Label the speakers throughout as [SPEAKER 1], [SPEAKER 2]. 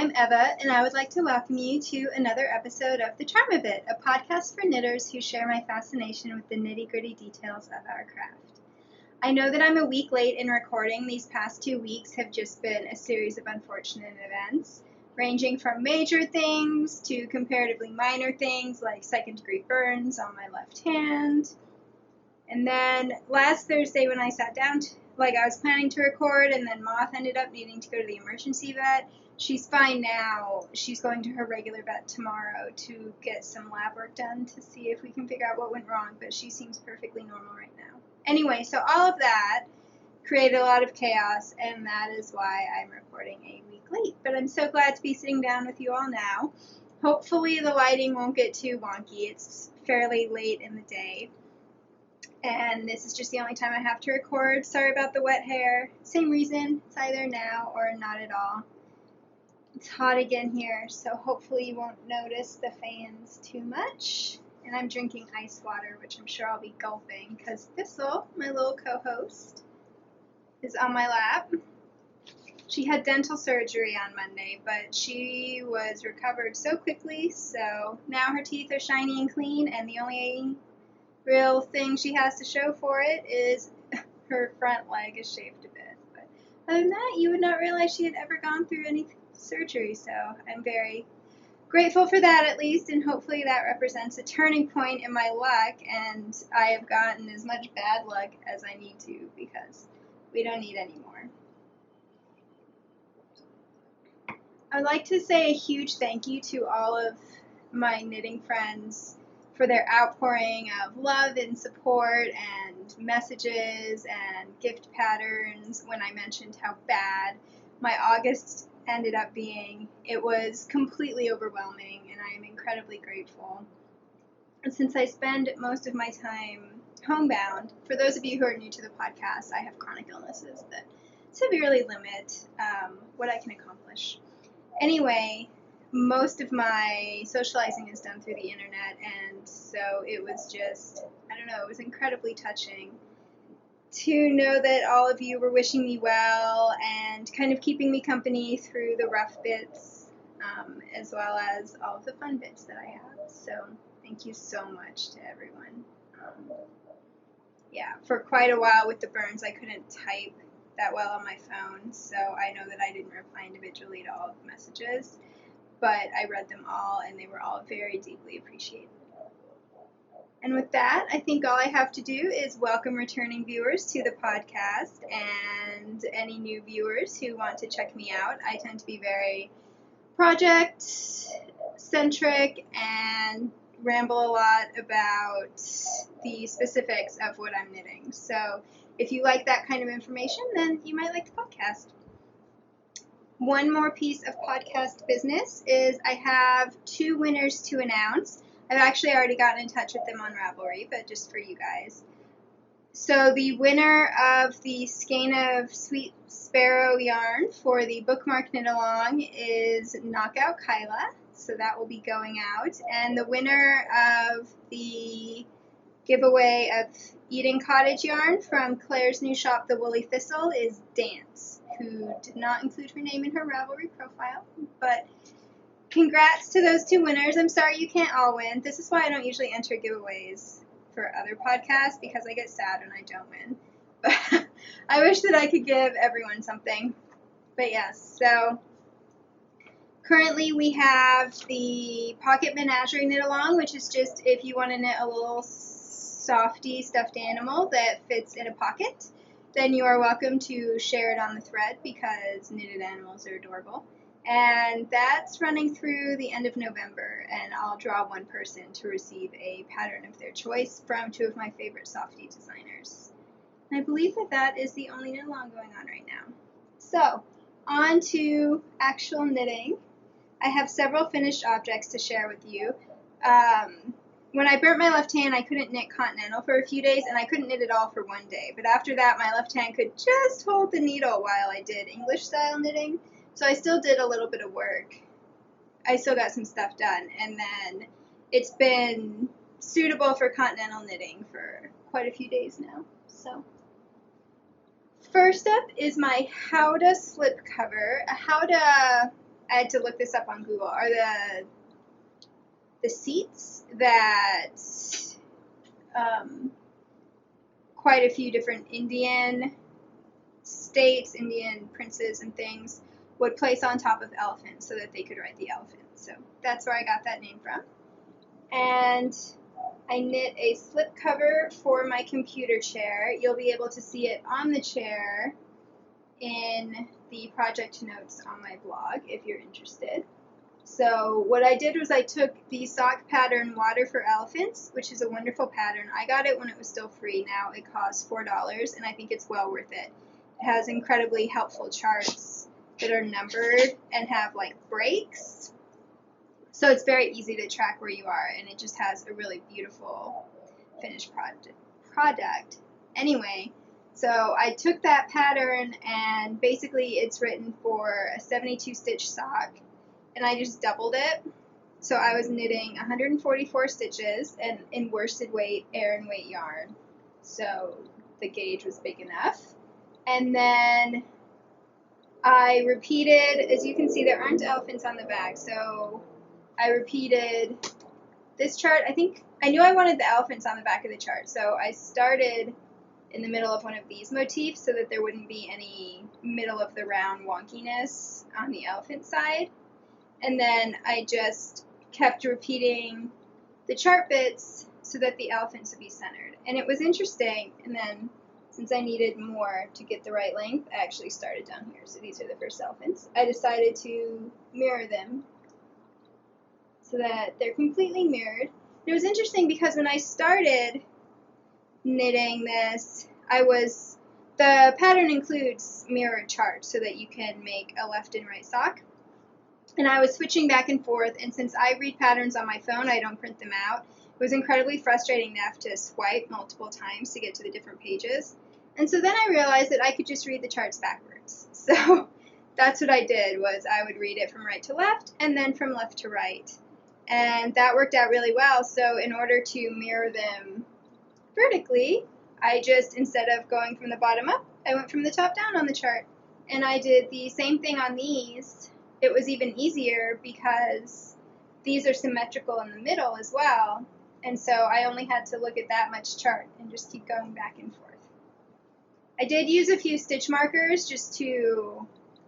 [SPEAKER 1] I'm Eva, and I would like to welcome you to another episode of The Charm of It, a podcast for knitters who share my fascination with the nitty-gritty details of our craft. I know that I'm a week late in recording. These past 2 weeks have just been a series of unfortunate events, ranging from major things to comparatively minor things like second-degree burns on my left hand. And then last Thursday when I sat down, I was planning to record, and then Moth ended up needing to go to the emergency vet. She's fine now. She's going to her regular vet tomorrow to get some lab work done to see if we can figure out what went wrong, but she seems perfectly normal right now. Anyway, so all of that created a lot of chaos, and that is why I'm recording a week late. But I'm so glad to be sitting down with you all now. Hopefully the lighting won't get too wonky. It's fairly late in the day, and this is just the only time I have to record. Sorry about the wet hair. Same reason. It's either now or not at all. It's hot again here, so hopefully you won't notice the fans too much. And I'm drinking ice water, which I'm sure I'll be gulping, because Thistle, my little co-host, is on my lap. She had dental surgery on Monday, but she was recovered so quickly, so now her teeth are shiny and clean, and the only real thing she has to show for it is her front leg is shaved a bit. But other than that, you would not realize she had ever gone through any surgery, so I'm very grateful for that at least, and hopefully that represents a turning point in my luck, and I have gotten as much bad luck as I need to, because we don't need any more. I would like to say a huge thank you to all of my knitting friends for their outpouring of love and support and messages and gift patterns when I mentioned how bad my August ended up being. It was completely overwhelming, and I am incredibly grateful. And since I spend most of my time homebound, for those of you who are new to the podcast, I have chronic illnesses that severely limit what I can accomplish. Anyway, most of my socializing is done through the internet, and so it was just, it was incredibly touching to know that all of you were wishing me well and kind of keeping me company through the rough bits, as well as all of the fun bits that I have. So thank you so much to everyone. For quite a while with the burns, I couldn't type that well on my phone, so I know that I didn't reply individually to all of the messages, but I read them all, and they were all very deeply appreciated. And with that, I think all I have to do is welcome returning viewers to the podcast and any new viewers who want to check me out. I tend to be very project-centric and ramble a lot about the specifics of what I'm knitting. So if you like that kind of information, then you might like the podcast. One more piece of podcast business is I have 2 winners to announce. I've actually already gotten in touch with them on Ravelry, but just for you guys. So the winner of the Skein of Sweet Sparrow yarn for the bookmark knit along is Knockout Kyla, so that will be going out. And the winner of the giveaway of Eden Cottage yarn from Claire's new shop, The Woolly Thistle, is Dance, who did not include her name in her Ravelry profile, but congrats to those 2 winners. I'm sorry you can't all win. This is why I don't usually enter giveaways for other podcasts, because I get sad when I don't win. But I wish that I could give everyone something. But yes, so currently we have the Pocket Menagerie knit along, which is just if you want to knit a little softy stuffed animal that fits in a pocket, then you are welcome to share it on the thread, because knitted animals are adorable. And that's running through the end of November, and I'll draw 1 person to receive a pattern of their choice from 2 of my favorite softie designers. And I believe that that is the only knit along going on right now. So, on to actual knitting. I have several finished objects to share with you. When I burnt my left hand, I couldn't knit Continental for a few days, and I couldn't knit at all for 1 day. But after that, my left hand could just hold the needle while I did English style knitting. So I still did a little bit of work. I still got some stuff done, and then it's been suitable for Continental knitting for quite a few days now. So first up is my Howdah slip cover. A Howdah I had to look this up on Google, are the seats that quite a few different Indian states, Indian princes and things would place on top of elephants so that they could ride the elephant. So that's where I got that name from. And I knit a slip cover for my computer chair. You'll be able to see it on the chair in the project notes on my blog if you're interested. So what I did was I took the sock pattern Water for Elephants, which is a wonderful pattern. I got it when it was still free. Now it costs $4, and I think it's well worth it. It has incredibly helpful charts that are numbered and have like breaks. So it's very easy to track where you are, and it just has a really beautiful finished product. Anyway, so I took that pattern, and basically it's written for a 72 stitch sock, and I just doubled it. So I was knitting 144 stitches and in worsted weight, Aran weight yarn. So the gauge was big enough. And then I repeated, as you can see, there aren't elephants on the back, so I repeated this chart. I knew I wanted the elephants on the back of the chart, so I started in the middle of one of these motifs so that there wouldn't be any middle of the round wonkiness on the elephant side. And then I just kept repeating the chart bits so that the elephants would be centered. And it was interesting, and then since I needed more to get the right length, I actually started down here. So these are the first elephants. I decided to mirror them so that they're completely mirrored. It was interesting because when I started knitting this, the pattern includes mirrored charts so that you can make a left and right sock. And I was switching back and forth, and since I read patterns on my phone, I don't print them out. It was incredibly frustrating to have to swipe multiple times to get to the different pages. And so then I realized that I could just read the charts backwards. So that's what I did, was I would read it from right to left and then from left to right. And that worked out really well. So in order to mirror them vertically, I just, instead of going from the bottom up, I went from the top down on the chart. And I did the same thing on these. It was even easier because these are symmetrical in the middle as well. And so I only had to look at that much chart and just keep going back and forth. I did use a few stitch markers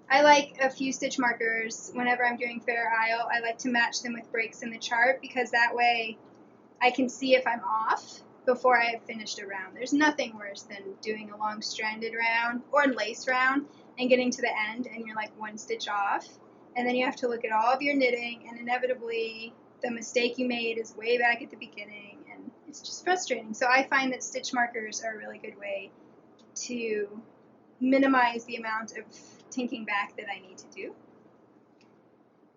[SPEAKER 1] I like a few stitch markers whenever I'm doing Fair Isle. I like to match them with breaks in the chart because that way I can see if I'm off before I have finished a round. There's nothing worse than doing a long stranded round or lace round and getting to the end and you're like one stitch off. And then you have to look at all of your knitting, and inevitably the mistake you made is way back at the beginning, and it's just frustrating. So I find that stitch markers are a really good way to minimize the amount of tinking back that I need to do.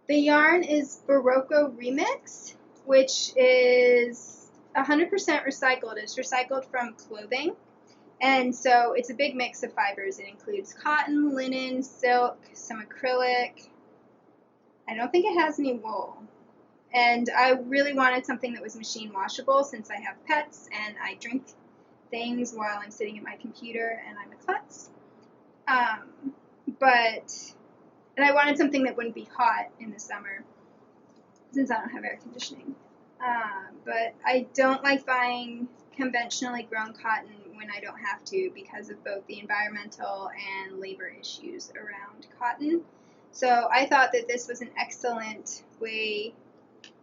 [SPEAKER 1] The yarn is Barocco Remix, which is 100% recycled. It's recycled from clothing. And so it's a big mix of fibers. It includes cotton, linen, silk, some acrylic. I don't think it has any wool. And I really wanted something that was machine washable since I have pets and I drink things while I'm sitting at my computer and I'm a klutz. And I wanted something that wouldn't be hot in the summer since I don't have air conditioning. But I don't like buying conventionally grown cotton when I don't have to because of both the environmental and labor issues around cotton. So I thought that this was an excellent way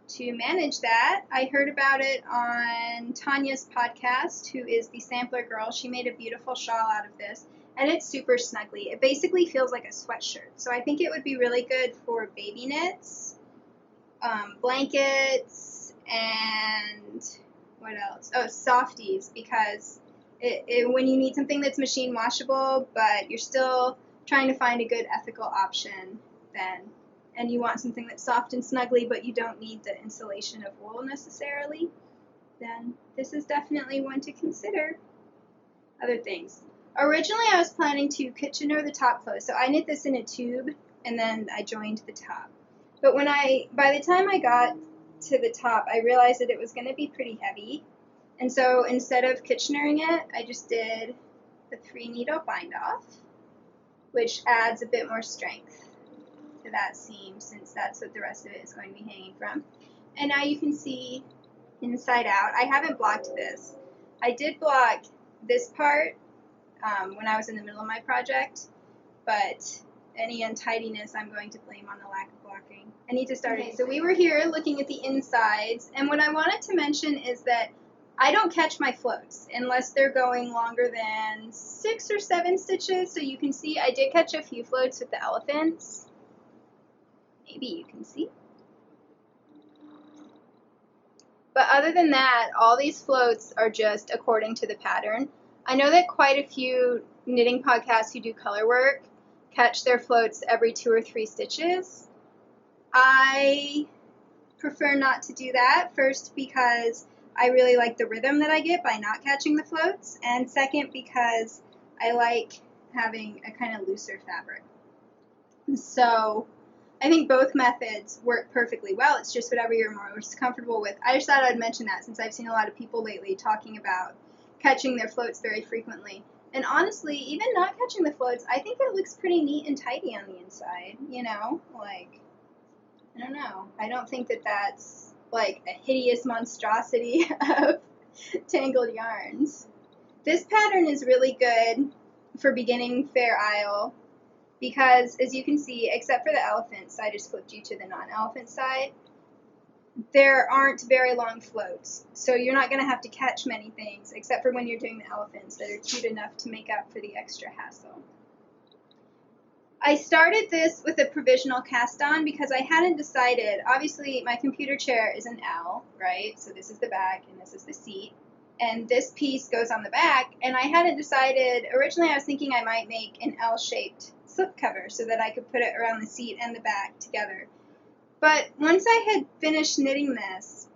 [SPEAKER 1] to manage that. I heard about it on Tanya's podcast, who is the Sampler Girl. She made a beautiful shawl out of this, and it's super snuggly. It basically feels like a sweatshirt. So I think it would be really good for baby knits, blankets, and what else? Oh, softies, because when you need something that's machine washable, but you're still trying to find a good ethical option, and you want something that's soft and snuggly, but you don't need the insulation of wool necessarily, then this is definitely one to consider. Other things. Originally, I was planning to Kitchener the top close, so I knit this in a tube, and then I joined the top. But by the time I got to the top, I realized that it was going to be pretty heavy, and so instead of Kitchenering it, I just did the 3 needle bind off, which adds a bit more strength to that seam, since that's what the rest of it is going to be hanging from. And now you can see inside out. I haven't blocked this. I did block this part when I was in the middle of my project, but any untidiness I'm going to blame on the lack of blocking. I need to start it. So we were here looking at the insides, and what I wanted to mention is that I don't catch my floats unless they're going longer than 6 or 7 stitches. So you can see I did catch a few floats with the elephants. Maybe you can see. But other than that, all these floats are just according to the pattern. I know that quite a few knitting podcasts who do color work catch their floats every 2 or 3 stitches. I prefer not to do that, first because I really like the rhythm that I get by not catching the floats, and second because I like having a kind of looser fabric. So I think both methods work perfectly well. It's just whatever you're most comfortable with. I just thought I'd mention that since I've seen a lot of people lately talking about catching their floats very frequently. And honestly, even not catching the floats, I think it looks pretty neat and tidy on the inside, you know? Like, I don't know. I don't think that that's like a hideous monstrosity of tangled yarns. This pattern is really good for beginning Fair Isle because, as you can see, except for the elephants, I just flipped you to the non-elephant side, there aren't very long floats. So you're not going to have to catch many things, except for when you're doing the elephants that are cute enough to make up for the extra hassle. I started this with a provisional cast on because I hadn't decided. Obviously, my computer chair is an L, right? So this is the back and this is the seat. And this piece goes on the back, and I hadn't decided. Originally, I was thinking I might make an L-shaped slipcover so that I could put it around the seat and the back together. But once I had finished knitting this,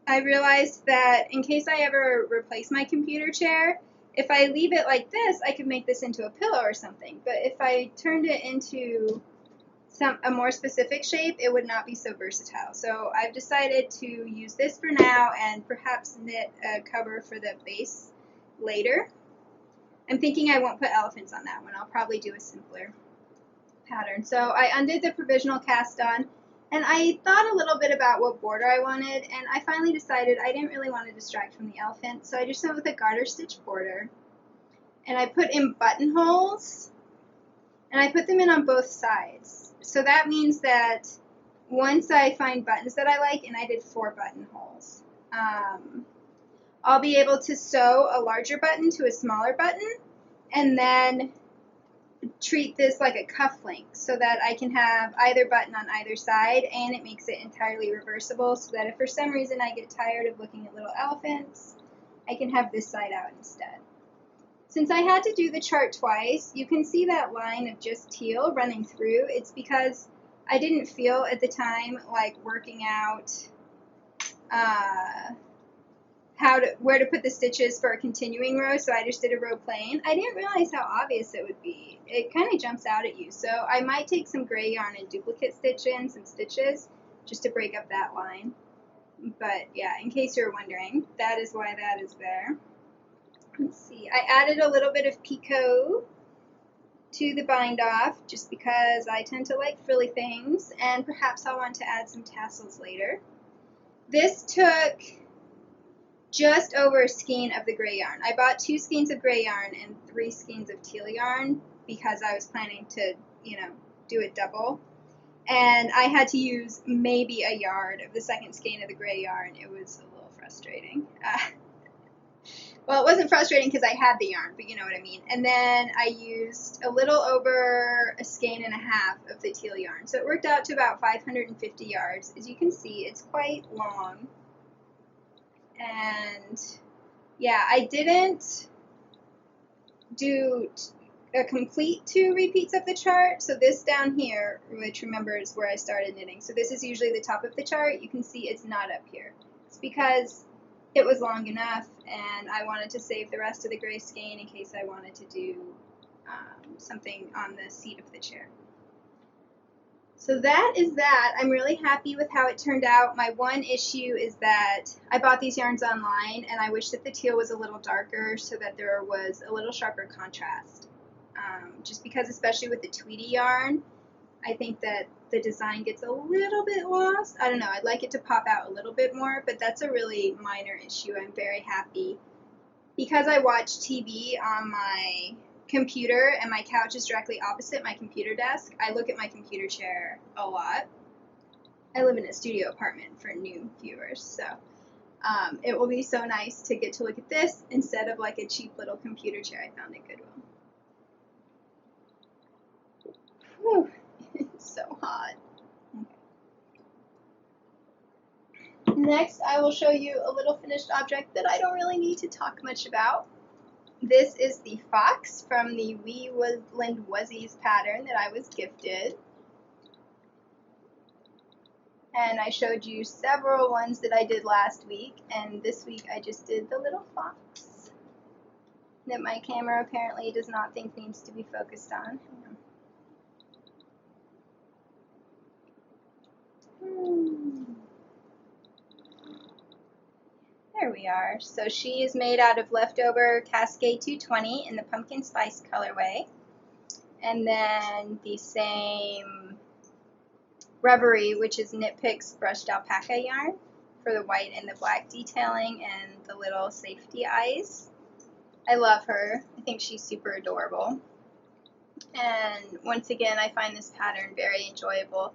[SPEAKER 1] I realized that in case I ever replace my computer chair, if I leave it like this, I could make this into a pillow or something. But if I turned it into a more specific shape, it would not be so versatile. So I've decided to use this for now and perhaps knit a cover for the base later. I'm thinking I won't put elephants on that one. I'll probably do a simpler pattern. So I undid the provisional cast on, and I thought a little bit about what border I wanted, and I finally decided I didn't really want to distract from the elephant, so I just went with a garter stitch border. And I put in buttonholes, and I put them in on both sides. So that means that once I find buttons that I like, and I did 4 buttonholes, I'll be able to sew a larger button to a smaller button, and then treat this like a cuff link so that I can have either button on either side, and it makes it entirely reversible so that if for some reason I get tired of looking at little elephants, I can have this side out instead. Since I had to do the chart twice, you can see that line of just teal running through. It's because I didn't feel at the time like working out where to put the stitches for a continuing row, so I just did a row plain. I didn't realize how obvious it would be. It kind of jumps out at you, so I might take some gray yarn and duplicate stitch in some stitches just to break up that line. But yeah, in case you're wondering, that is why that is there. Let's see, I added a little bit of picot to the bind off just because I tend to like frilly things, and perhaps I'll want to add some tassels later. This took just over a skein of the gray yarn. I bought 2 skeins of gray yarn and 3 skeins of teal yarn because I was planning to, do it double. And I had to use maybe a yard of the second skein of the gray yarn. It was a little frustrating. Well, it wasn't frustrating because I had the yarn, but you know what I mean. And then I used a little over a skein and a half of the teal yarn. So it worked out to about 550 yards. As you can see, it's quite long. And yeah, I didn't do a complete 2 repeats of the chart. So this down here, which remember is where I started knitting. So this is usually the top of the chart. You can see it's not up here. It's because it was long enough, and I wanted to save the rest of the gray skein in case I wanted to do something on the seat of the chair. So that is that. I'm really happy with how it turned out. My one issue is that I bought these yarns online, and I wish that the teal was a little darker so that there was a little sharper contrast. Just because, especially with the Tweety yarn, I think that the design gets a little bit lost. I don't know, I'd like it to pop out a little bit more, but that's a really minor issue. I'm very happy. Because I watch TV on my computer and my couch is directly opposite my computer desk, I look at my computer chair a lot. I live in a studio apartment for new viewers, so it will be so nice to get to look at this instead of like a cheap little computer chair I found at Goodwill. Whew, it's so hot. Okay. Next, I will show you a little finished object that I don't really need to talk much about. This is the fox from the Wee Woodland Wuzzies pattern that I was gifted. And I showed you several ones that I did last week, and this week I just did the little fox that my camera apparently does not think needs to be focused on. There we are. So she is made out of leftover Cascade 220 in the pumpkin spice colorway, and then the same Reverie, which is Knit Picks brushed alpaca yarn for the white and the black detailing and the little safety eyes. I love her. I think she's super adorable. And once again, I find this pattern very enjoyable.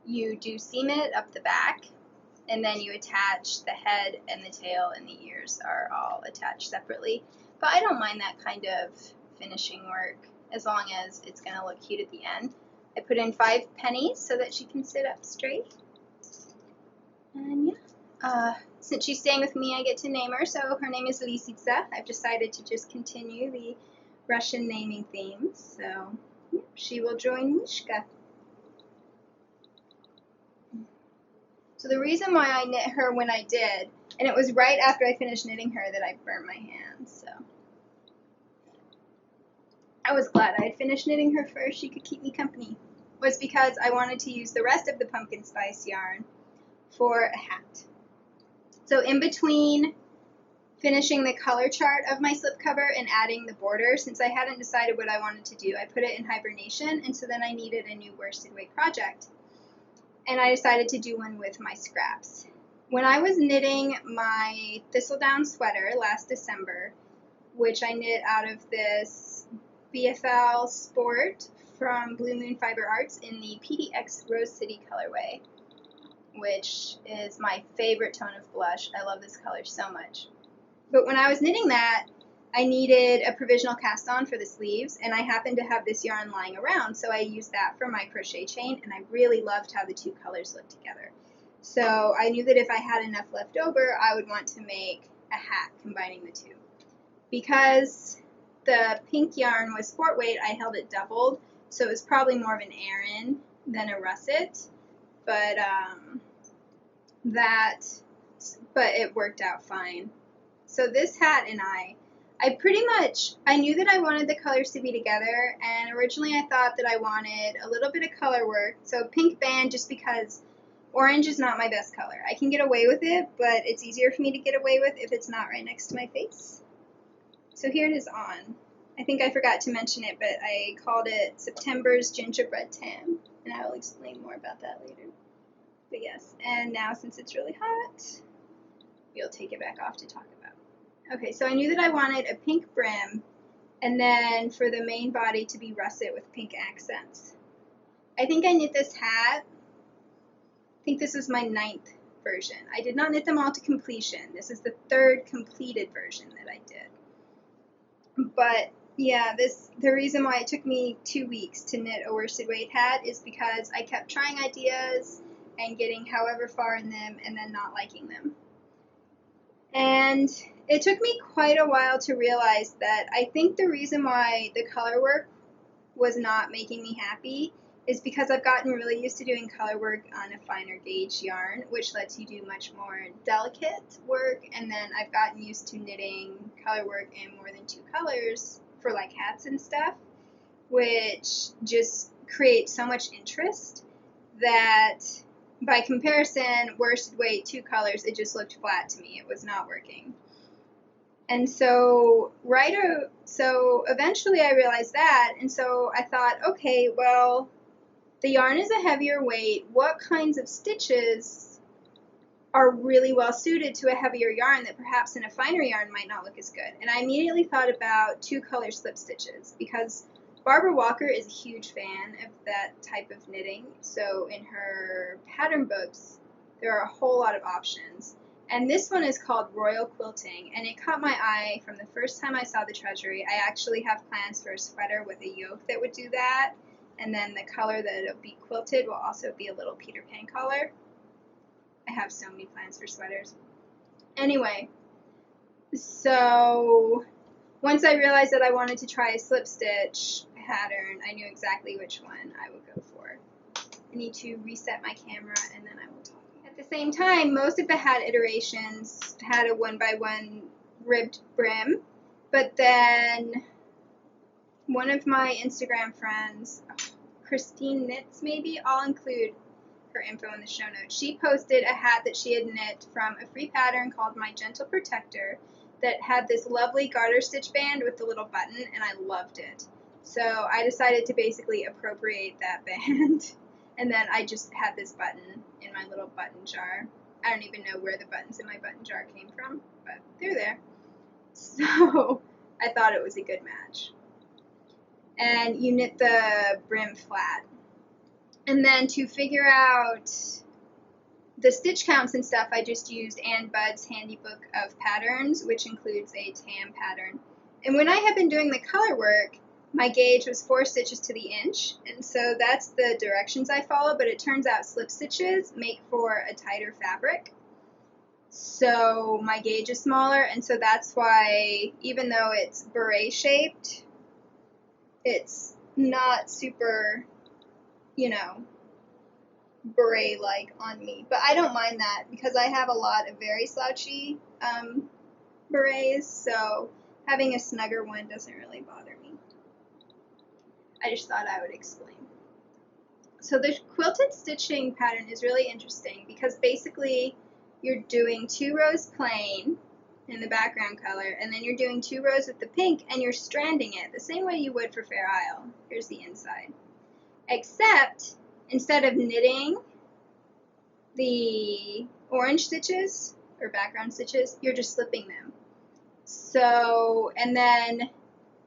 [SPEAKER 1] You do seam it up the back, and then you attach the head and the tail, and the ears are all attached separately. But I don't mind that kind of finishing work as long as it's going to look cute at the end. I put in 5 pennies so that she can sit up straight. And yeah, since she's staying with me, I get to name her. So her name is Lisica. I've decided to just continue the Russian naming theme. So yeah, she will join Mishka. So the reason why I knit her when I did, and it was right after I finished knitting her that I burnt my hands, so I was glad I had finished knitting her first. She could keep me company. Was because I wanted to use the rest of the pumpkin spice yarn for a hat. So in between finishing the color chart of my slipcover and adding the border, since I hadn't decided what I wanted to do, I put it in hibernation, and so then I needed a new worsted weight project. And I decided to do one with my scraps. When I was knitting my Thistledown sweater last December, which I knit out of this BFL Sport from Blue Moon Fiber Arts in the PDX Rose City colorway, which is my favorite tone of blush. I love this color so much. But when I was knitting that, I needed a provisional cast on for the sleeves, and I happened to have this yarn lying around, so I used that for my crochet chain, and I really loved how the two colors looked together. So I knew that if I had enough left over, I would want to make a hat combining the two. Because the pink yarn was sport weight, I held it doubled, so it was probably more of an Aran than a russet, but it worked out fine. So this hat and I knew that I wanted the colors to be together, and originally I thought that I wanted a little bit of color work, so pink band, just because orange is not my best color. I can get away with it, but it's easier for me to get away with if it's not right next to my face. So here it is on. I think I forgot to mention it, but I called it September's Gingerbread Tam, and I will explain more about that later. But yes, and now since it's really hot, we'll take it back off to talk about. Okay, so I knew that I wanted a pink brim, and then for the main body to be russet with pink accents. I think I knit this hat. I think this is my 9th version. I did not knit them all to completion. This is the 3rd completed version that I did. But yeah, the reason why it took me 2 weeks to knit a worsted weight hat is because I kept trying ideas and getting however far in them and then not liking them. And it took me quite a while to realize that I think the reason why the color work was not making me happy is because I've gotten really used to doing color work on a finer gauge yarn, which lets you do much more delicate work, and then I've gotten used to knitting color work in more than 2 colors for like hats and stuff, which just creates so much interest that by comparison, worsted weight, 2 colors, it just looked flat to me. It was not working. And so eventually I realized that, and so I thought, okay, well, the yarn is a heavier weight, what kinds of stitches are really well suited to a heavier yarn that perhaps in a finer yarn might not look as good? And I immediately thought about 2-color slip stitches because Barbara Walker is a huge fan of that type of knitting. So in her pattern books, there are a whole lot of options. And this one is called Royal Quilting, and it caught my eye from the first time I saw the treasury. I actually have plans for a sweater with a yoke that would do that, and then the color that it'll be quilted will also be a little Peter Pan color. I have so many plans for sweaters. Anyway, so once I realized that I wanted to try a slip stitch pattern, I knew exactly which one I would go for. I need to reset my camera and then I will talk. At the same time, most of the hat iterations had a 1x1 ribbed brim, but then one of my Instagram friends, Christine Knits maybe, I'll include her info in the show notes. She posted a hat that she had knit from a free pattern called My Gentle Protector that had this lovely garter stitch band with the little button, and I loved it. So I decided to basically appropriate that band, and then I just had this button in my little button jar. I don't even know where the buttons in my button jar came from, but they're there. So I thought it was a good match. And you knit the brim flat. And then to figure out the stitch counts and stuff, I just used Ann Budd's Handy Book of Patterns, which includes a tam pattern. And when I had been doing the color work, my gauge was 4 stitches to the inch, and so that's the directions I follow, but it turns out slip stitches make for a tighter fabric. So my gauge is smaller, and so that's why, even though it's beret shaped, it's not super, you know, beret-like on me. But I don't mind that because I have a lot of very slouchy berets, so having a snugger one doesn't really bother me. I just thought I would explain. So the quilted stitching pattern is really interesting because basically you're doing 2 rows plain in the background color, and then you're doing 2 rows with the pink, and you're stranding it the same way you would for Fair Isle. Here's the inside. Except instead of knitting the orange stitches or background stitches, you're just slipping them. So, and then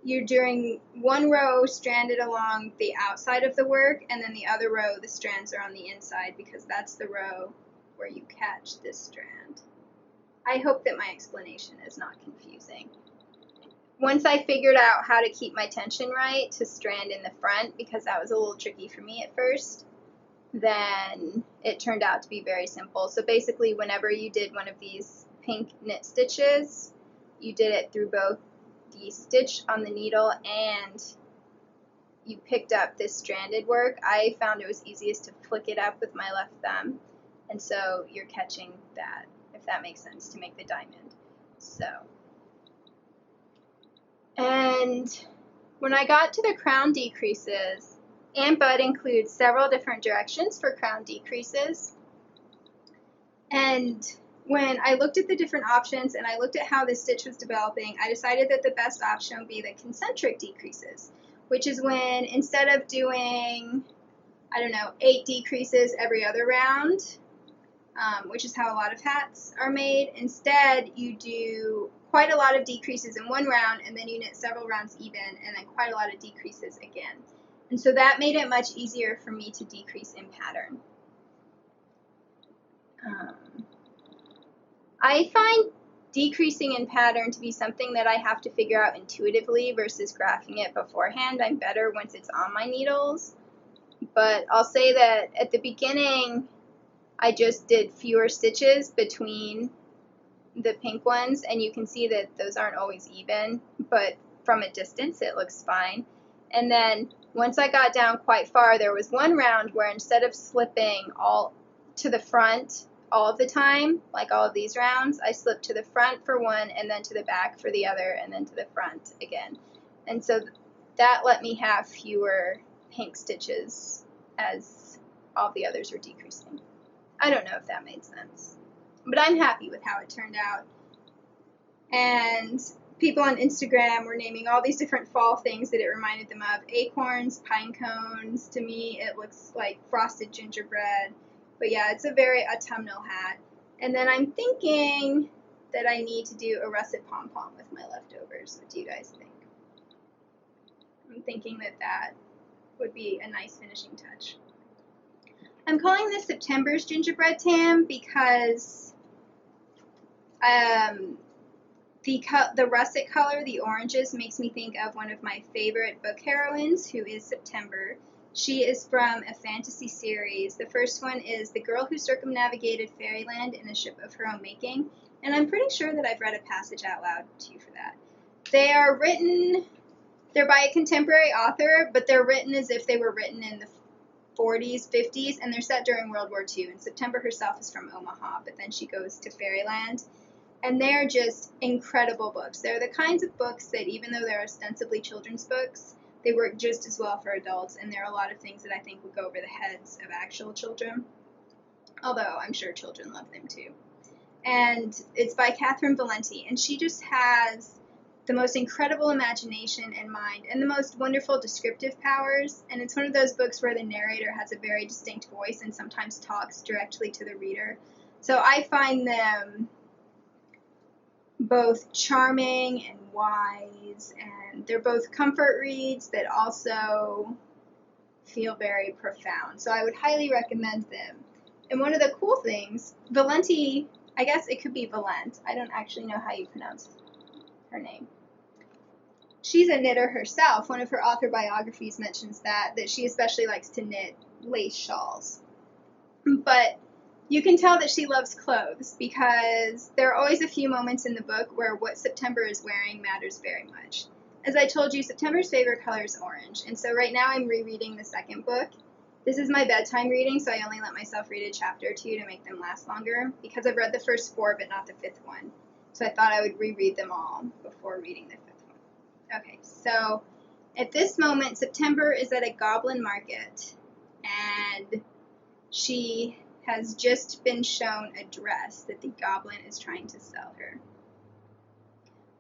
[SPEAKER 1] you're doing 1 row stranded along the outside of the work, and then the other row the strands are on the inside because that's the row where you catch this strand. I hope that my explanation is not confusing. Once I figured out how to keep my tension right to strand in the front, because that was a little tricky for me at first, then it turned out to be very simple. So basically, whenever you did one of these pink knit stitches, you did it through both the stitch on the needle and you picked up this stranded work. I found it was easiest to flick it up with my left thumb, and so you're catching that, if that makes sense, to make the diamond. So, and when I got to the crown decreases, Ann Budd includes several different directions for crown decreases, and when I looked at the different options and I looked at how this stitch was developing, I decided that the best option would be the concentric decreases, which is when instead of doing, 8 decreases every other round, which is how a lot of hats are made, instead you do quite a lot of decreases in one round and then you knit several rounds even and then quite a lot of decreases again. And so that made it much easier for me to decrease in pattern. I find decreasing in pattern to be something that I have to figure out intuitively versus graphing it beforehand. I'm better once it's on my needles, but I'll say that at the beginning I just did fewer stitches between the pink ones, and you can see that those aren't always even, but from a distance it looks fine. And then once I got down quite far, there was one round where instead of slipping all to the front all of the time, like all of these rounds, I slipped to the front for one and then to the back for the other and then to the front again. And so that let me have fewer pink stitches as all the others were decreasing. I don't know if that made sense, but I'm happy with how it turned out. And people on Instagram were naming all these different fall things that it reminded them of. Acorns, pine cones. To me, it looks like frosted gingerbread. But yeah, it's a very autumnal hat. And then I'm thinking that I need to do a russet pom-pom with my leftovers. What do you guys think? I'm thinking that that would be a nice finishing touch. I'm calling this September's Gingerbread Tam because the russet color, the oranges, makes me think of one of my favorite book heroines, who is September. She is from a fantasy series. The first one is The Girl Who Circumnavigated Fairyland in a Ship of Her Own Making, and I'm pretty sure that I've read a passage out loud to you for that. They're by a contemporary author, but they're written as if they were written in the 40s, 50s, and they're set during World War II. And September herself is from Omaha, but then she goes to Fairyland. And they're just incredible books. They're the kinds of books that, even though they're ostensibly children's books, they work just as well for adults. And there are a lot of things that I think would go over the heads of actual children, although I'm sure children love them too. And it's by Catherynne Valenti, and she just has the most incredible imagination and mind, and the most wonderful descriptive powers. And it's one of those books where the narrator has a very distinct voice and sometimes talks directly to the reader. So I find them both charming and wise, and they're both comfort reads that also feel very profound. So I would highly recommend them. And one of the cool things, Valenti, I guess it could be Valent. I don't actually know how you pronounce her name. She's a knitter herself. One of her author biographies mentions that she especially likes to knit lace shawls. But you can tell that she loves clothes because there are always a few moments in the book where what September is wearing matters very much. As I told you, September's favorite color is orange, and so right now I'm rereading the second book. This is my bedtime reading, so I only let myself read a chapter or two to make them last longer, because I've read the first 4 but not the 5th one. So I thought I would reread them all before reading the 5th one. Okay, so at this moment, September is at a goblin market, and she has just been shown a dress that the goblin is trying to sell her.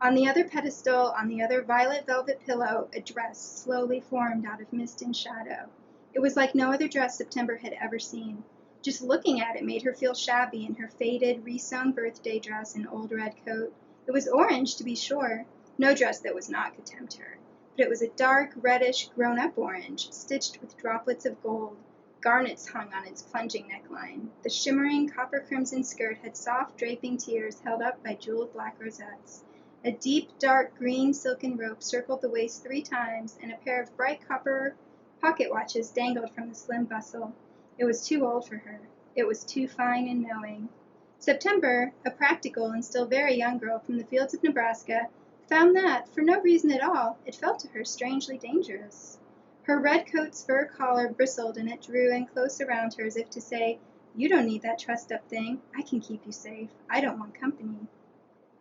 [SPEAKER 1] On the other pedestal, on the other violet velvet pillow, a dress slowly formed out of mist and shadow. It was like no other dress September had ever seen. Just looking at it made her feel shabby in her faded, re-sewn birthday dress and old red coat. It was orange, to be sure. No dress that was not could tempt her. But it was a dark, reddish, grown-up orange, stitched with droplets of gold. Garnets hung on its plunging neckline. The shimmering copper-crimson skirt had soft, draping tiers held up by jeweled black rosettes. A deep, dark green silken rope circled the waist 3 times, and a pair of bright copper pocket watches dangled from the slim bustle. It was too old for her. It was too fine and knowing. September, a practical and still very young girl from the fields of Nebraska, found that, for no reason at all, it felt to her strangely dangerous. Her red coat's fur collar bristled, and it drew in close around her as if to say, "You don't need that trussed-up thing. I can keep you safe. I don't want company."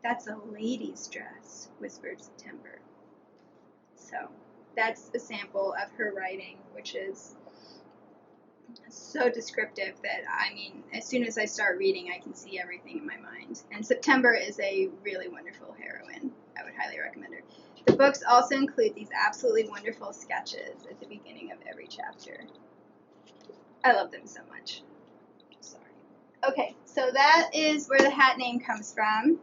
[SPEAKER 1] "That's a lady's dress," whispered September. So that's a sample of her writing, which is so descriptive that, I mean, as soon as I start reading, I can see everything in my mind. And September is a really wonderful heroine. I would highly recommend her. The books also include these absolutely wonderful sketches at the beginning of every chapter. I love them so much. Sorry. Okay, so that is where the hat name comes from.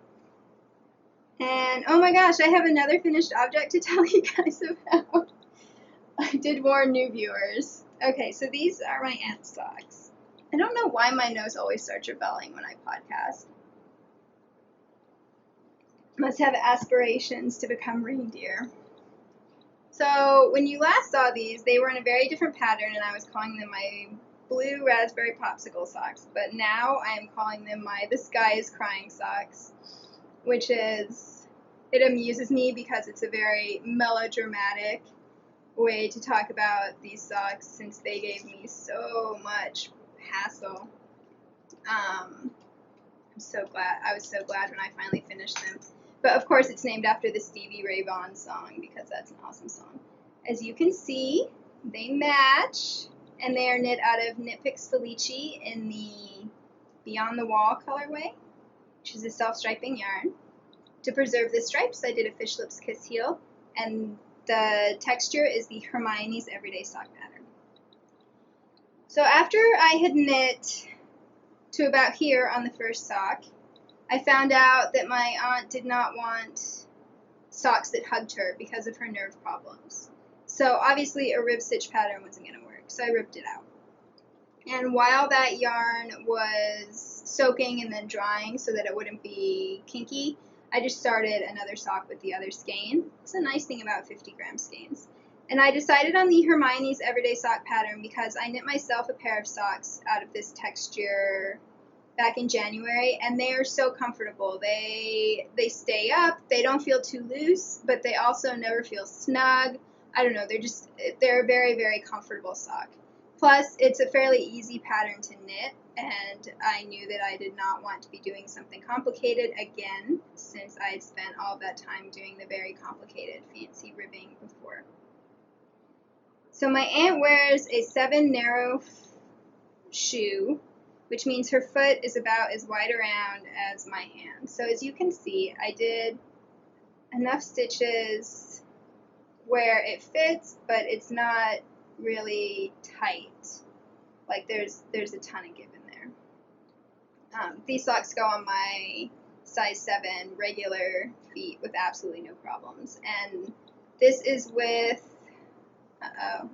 [SPEAKER 1] And oh my gosh, I have another finished object to tell you guys about. I did warn new viewers. Okay, so these are my aunt's socks. I don't know why my nose always starts rebelling when I podcast. Must have aspirations to become reindeer. So when you last saw these, they were in a very different pattern, and I was calling them my blue raspberry popsicle socks. But now I am calling them my The Sky is Crying socks, which is, it amuses me because it's a very melodramatic way to talk about these socks, since they gave me so much hassle. I'm so glad. I was so glad when I finally finished them. But of course it's named after the Stevie Ray Vaughan song, because that's an awesome song. As you can see, they match, and they are knit out of Knit Picks Felici in the Beyond the Wall colorway, which is a self-striping yarn. To preserve the stripes, I did a Fish Lips Kiss heel, and the texture is the Hermione's Everyday Sock pattern. So after I had knit to about here on the first sock, I found out that my aunt did not want socks that hugged her because of her nerve problems. So obviously a rib stitch pattern wasn't going to work, so I ripped it out. And while that yarn was soaking and then drying so that it wouldn't be kinky, I just started another sock with the other skein. It's a nice thing about 50-gram skeins. And I decided on the Hermione's Everyday Sock pattern because I knit myself a pair of socks out of this texture back in January, and they are so comfortable. They stay up, they don't feel too loose, but they also never feel snug. I don't know, they're a very, very comfortable sock. Plus, it's a fairly easy pattern to knit, and I knew that I did not want to be doing something complicated again, since I had spent all that time doing the very complicated fancy ribbing before. So my aunt wears a 7 narrow shoe, which means her foot is about as wide around as my hand. So as you can see, I did enough stitches where it fits, but it's not really tight. Like there's a ton of give in there. These socks go on my size 7 regular feet with absolutely no problems. And this is with,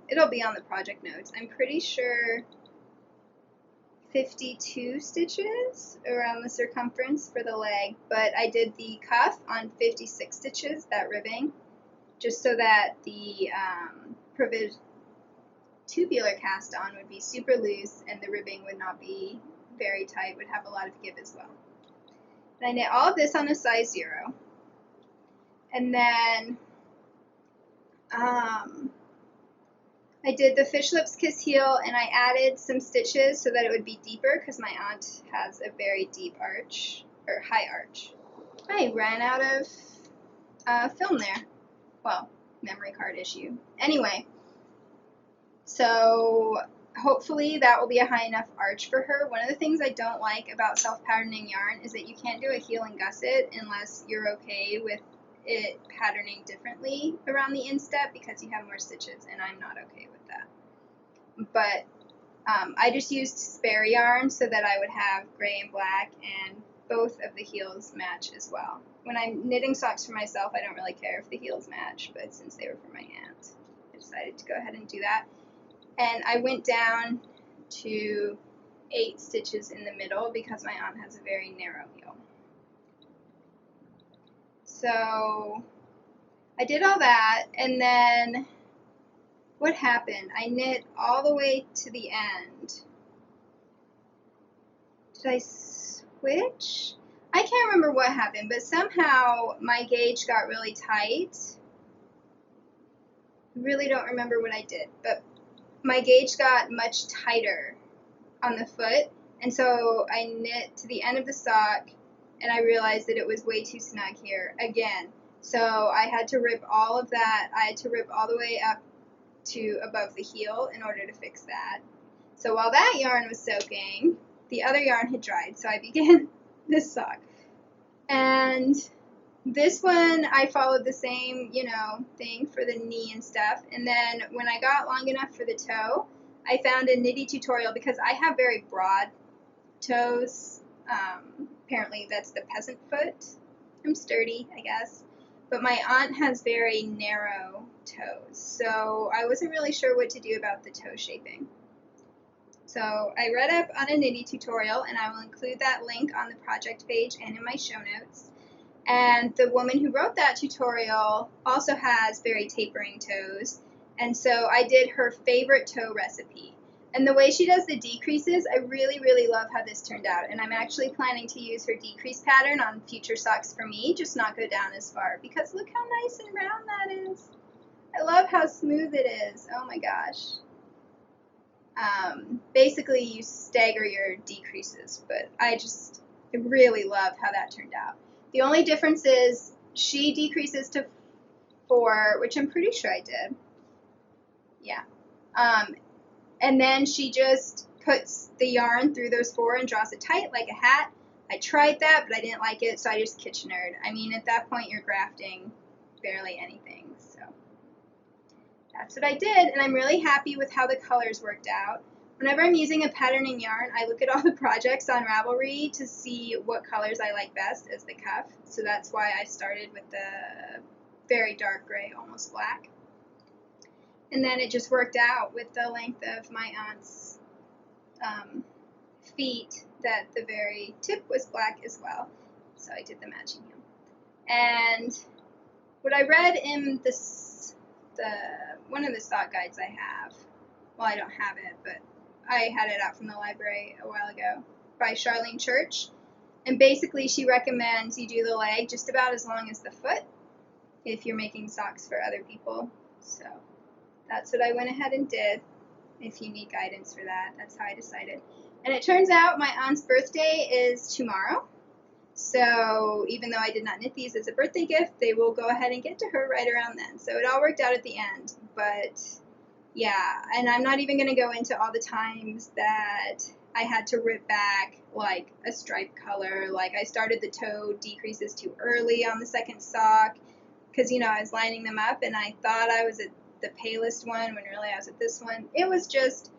[SPEAKER 1] it'll be on the project notes. I'm pretty sure 52 stitches around the circumference for the leg, but I did the cuff on 56 stitches, that ribbing, just so that the tubular cast on would be super loose and the ribbing would not be very tight, would have a lot of give as well. And I knit all of this on a size 0. And then I did the Fish Lips Kiss heel, and I added some stitches so that it would be deeper because my aunt has a very deep arch, or high arch. I ran out of film there. Well, memory card issue. Anyway, so hopefully that will be a high enough arch for her. One of the things I don't like about self-patterning yarn is that you can't do a heel and gusset unless you're okay with it patterning differently around the instep because you have more stitches, and I'm not okay with that. But I just used spare yarn so that I would have gray and black, and both of the heels match as well. When I'm knitting socks for myself, I don't really care if the heels match, but since they were for my aunt, I decided to go ahead and do that. And I went down to 8 stitches in the middle because my aunt has a very narrow heel. So I did all that, and then what happened? I knit all the way to the end. Did I switch? I can't remember what happened, but somehow my gauge got really tight. I really don't remember what I did, but my gauge got much tighter on the foot, and so I knit to the end of the sock, and I realized that it was way too snug here again. So I had to rip all of that. I had to rip all the way up to above the heel in order to fix that. So while that yarn was soaking, the other yarn had dried, so I began this sock. And this one, I followed the same, thing for the knee and stuff. And then when I got long enough for the toe, I found a Knitty tutorial because I have very broad toes. Apparently that's the peasant foot. I'm sturdy, I guess. But my aunt has very narrow toes, so I wasn't really sure what to do about the toe shaping. So I read up on a Knitty tutorial, and I will include that link on the project page and in my show notes. And the woman who wrote that tutorial also has very tapering toes, and so I did her favorite toe recipe. And the way she does the decreases, I really, really love how this turned out. And I'm actually planning to use her decrease pattern on future socks for me, just not go down as far, because look how nice and round that is. I love how smooth it is. Oh my gosh. Basically, you stagger your decreases, but I really love how that turned out. The only difference is she decreases to 4, which I'm pretty sure I did. Yeah. And then she just puts the yarn through those 4 and draws it tight like a hat. I tried that, but I didn't like it, so I just Kitchenered. I mean, at that point, you're grafting barely anything, so that's what I did, and I'm really happy with how the colors worked out. Whenever I'm using a patterning yarn, I look at all the projects on Ravelry to see what colors I like best as the cuff, so that's why I started with the very dark gray, almost black. And then it just worked out with the length of my aunt's feet that the very tip was black as well, so I did the matching hem. And what I read in one of the stock guides I have, well, I don't have it, but I had it out from the library a while ago, by Charlene Church, and basically she recommends you do the leg just about as long as the foot if you're making socks for other people. So that's what I went ahead and did. If you need guidance for that, that's how I decided. And it turns out my aunt's birthday is tomorrow, so even though I did not knit these as a birthday gift, they will go ahead and get to her right around then. So it all worked out at the end, but yeah, and I'm not even going to go into all the times that I had to rip back like a stripe color. Like I started the toe decreases too early on the second sock because, you know, I was lining them up and I thought I was at the palest one when really I was at this one. It was just,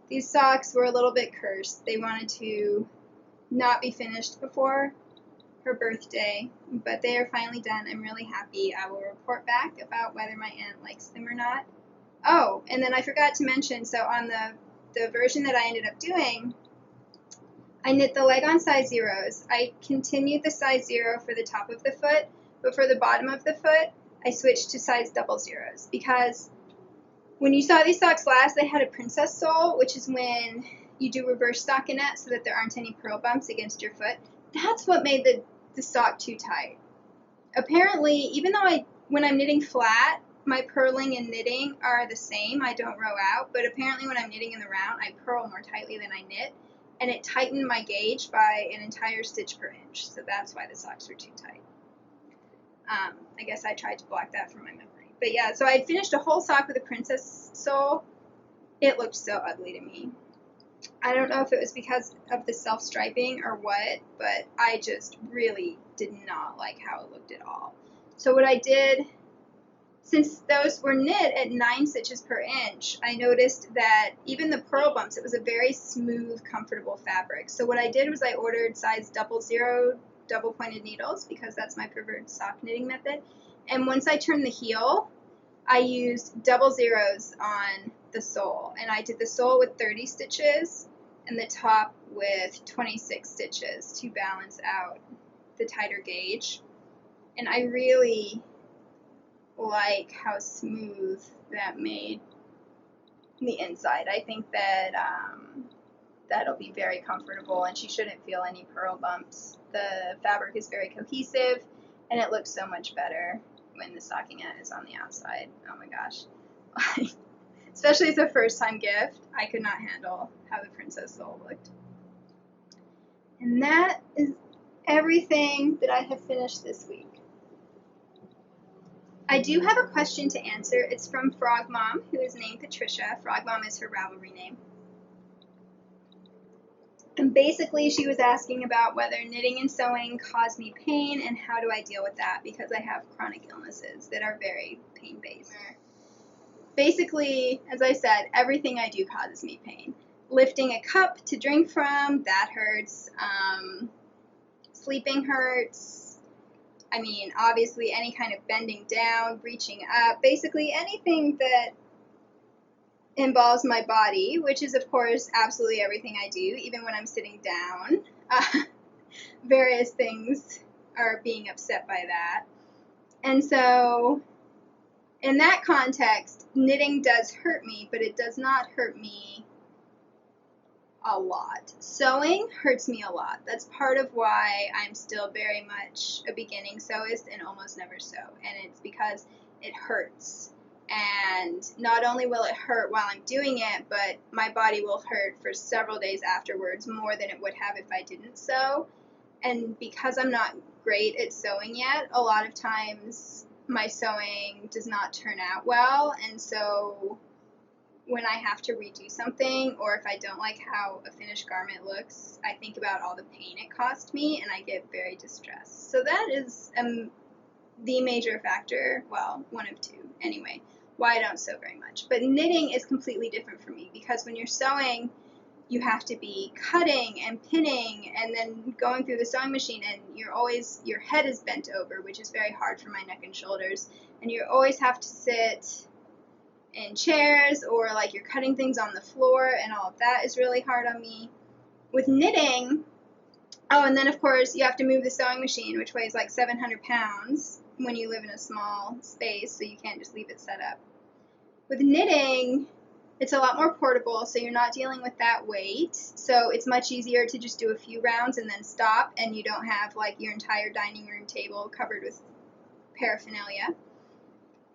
[SPEAKER 1] these socks were a little bit cursed. They wanted to not be finished before her birthday, but they are finally done. I'm really happy. I will report back about whether my aunt likes them or not. Oh, and then I forgot to mention, so on the version that I ended up doing, I knit the leg on size zeros. I continued the size 0 for the top of the foot, but for the bottom of the foot, I switched to size double zeros because when you saw these socks last, they had a princess sole, which is when you do reverse stockinette so that there aren't any purl bumps against your foot. That's what made the sock too tight. Apparently, even though when I'm knitting flat, my purling and knitting are the same. I don't row out, but apparently when I'm knitting in the round, I purl more tightly than I knit, and it tightened my gauge by an entire stitch per inch, so that's why the socks were too tight. I guess I tried to block that from my memory. But yeah, so I had finished a whole sock with a princess sole. It looked so ugly to me. I don't know if it was because of the self-striping or what, but I just really did not like how it looked at all. So what I did, since those were knit at 9 stitches per inch, I noticed that even the purl bumps, it was a very smooth, comfortable fabric. So what I did was I ordered size 00 double pointed needles because that's my preferred sock knitting method. And once I turned the heel, I used double zeros on the sole. And I did the sole with 30 stitches and the top with 26 stitches to balance out the tighter gauge. And I really like how smooth that made the inside. I think that that'll be very comfortable and she shouldn't feel any purl bumps. The fabric is very cohesive and it looks so much better when the stockinette is on the outside. Oh my gosh. Especially as a first time gift, I could not handle how the princess sole looked. And that is everything that I have finished this week. I do have a question to answer. It's from Frog Mom, who is named Patricia. Frog Mom is her Ravelry name. And basically she was asking about whether knitting and sewing cause me pain and how do I deal with that because I have chronic illnesses that are very pain-based. Basically, as I said, everything I do causes me pain. Lifting a cup to drink from, that hurts. Sleeping hurts. I mean, obviously any kind of bending down, reaching up, basically anything that involves my body, which is of course absolutely everything I do, even when I'm sitting down. Various things are being upset by that. And so in that context, knitting does hurt me, but it does not hurt me a lot. Sewing hurts me a lot. That's part of why I'm still very much a beginning sewist and almost never sew. And it's because it hurts. And not only will it hurt while I'm doing it, but my body will hurt for several days afterwards, more than it would have if I didn't sew. And because I'm not great at sewing yet, a lot of times my sewing does not turn out well, and so when I have to redo something, or if I don't like how a finished garment looks, I think about all the pain it cost me, and I get very distressed. So that is the major factor, well, one of two anyway, why I don't sew very much. But knitting is completely different for me, because when you're sewing, you have to be cutting and pinning and then going through the sewing machine, and your head is bent over, which is very hard for my neck and shoulders, and you always have to sit in chairs, or like you're cutting things on the floor, and all of that is really hard on me. With knitting, oh, and then of course you have to move the sewing machine, which weighs like 700 pounds when you live in a small space, so you can't just leave it set up. With knitting, it's a lot more portable, so you're not dealing with that weight, so it's much easier to just do a few rounds and then stop, and you don't have like your entire dining room table covered with paraphernalia.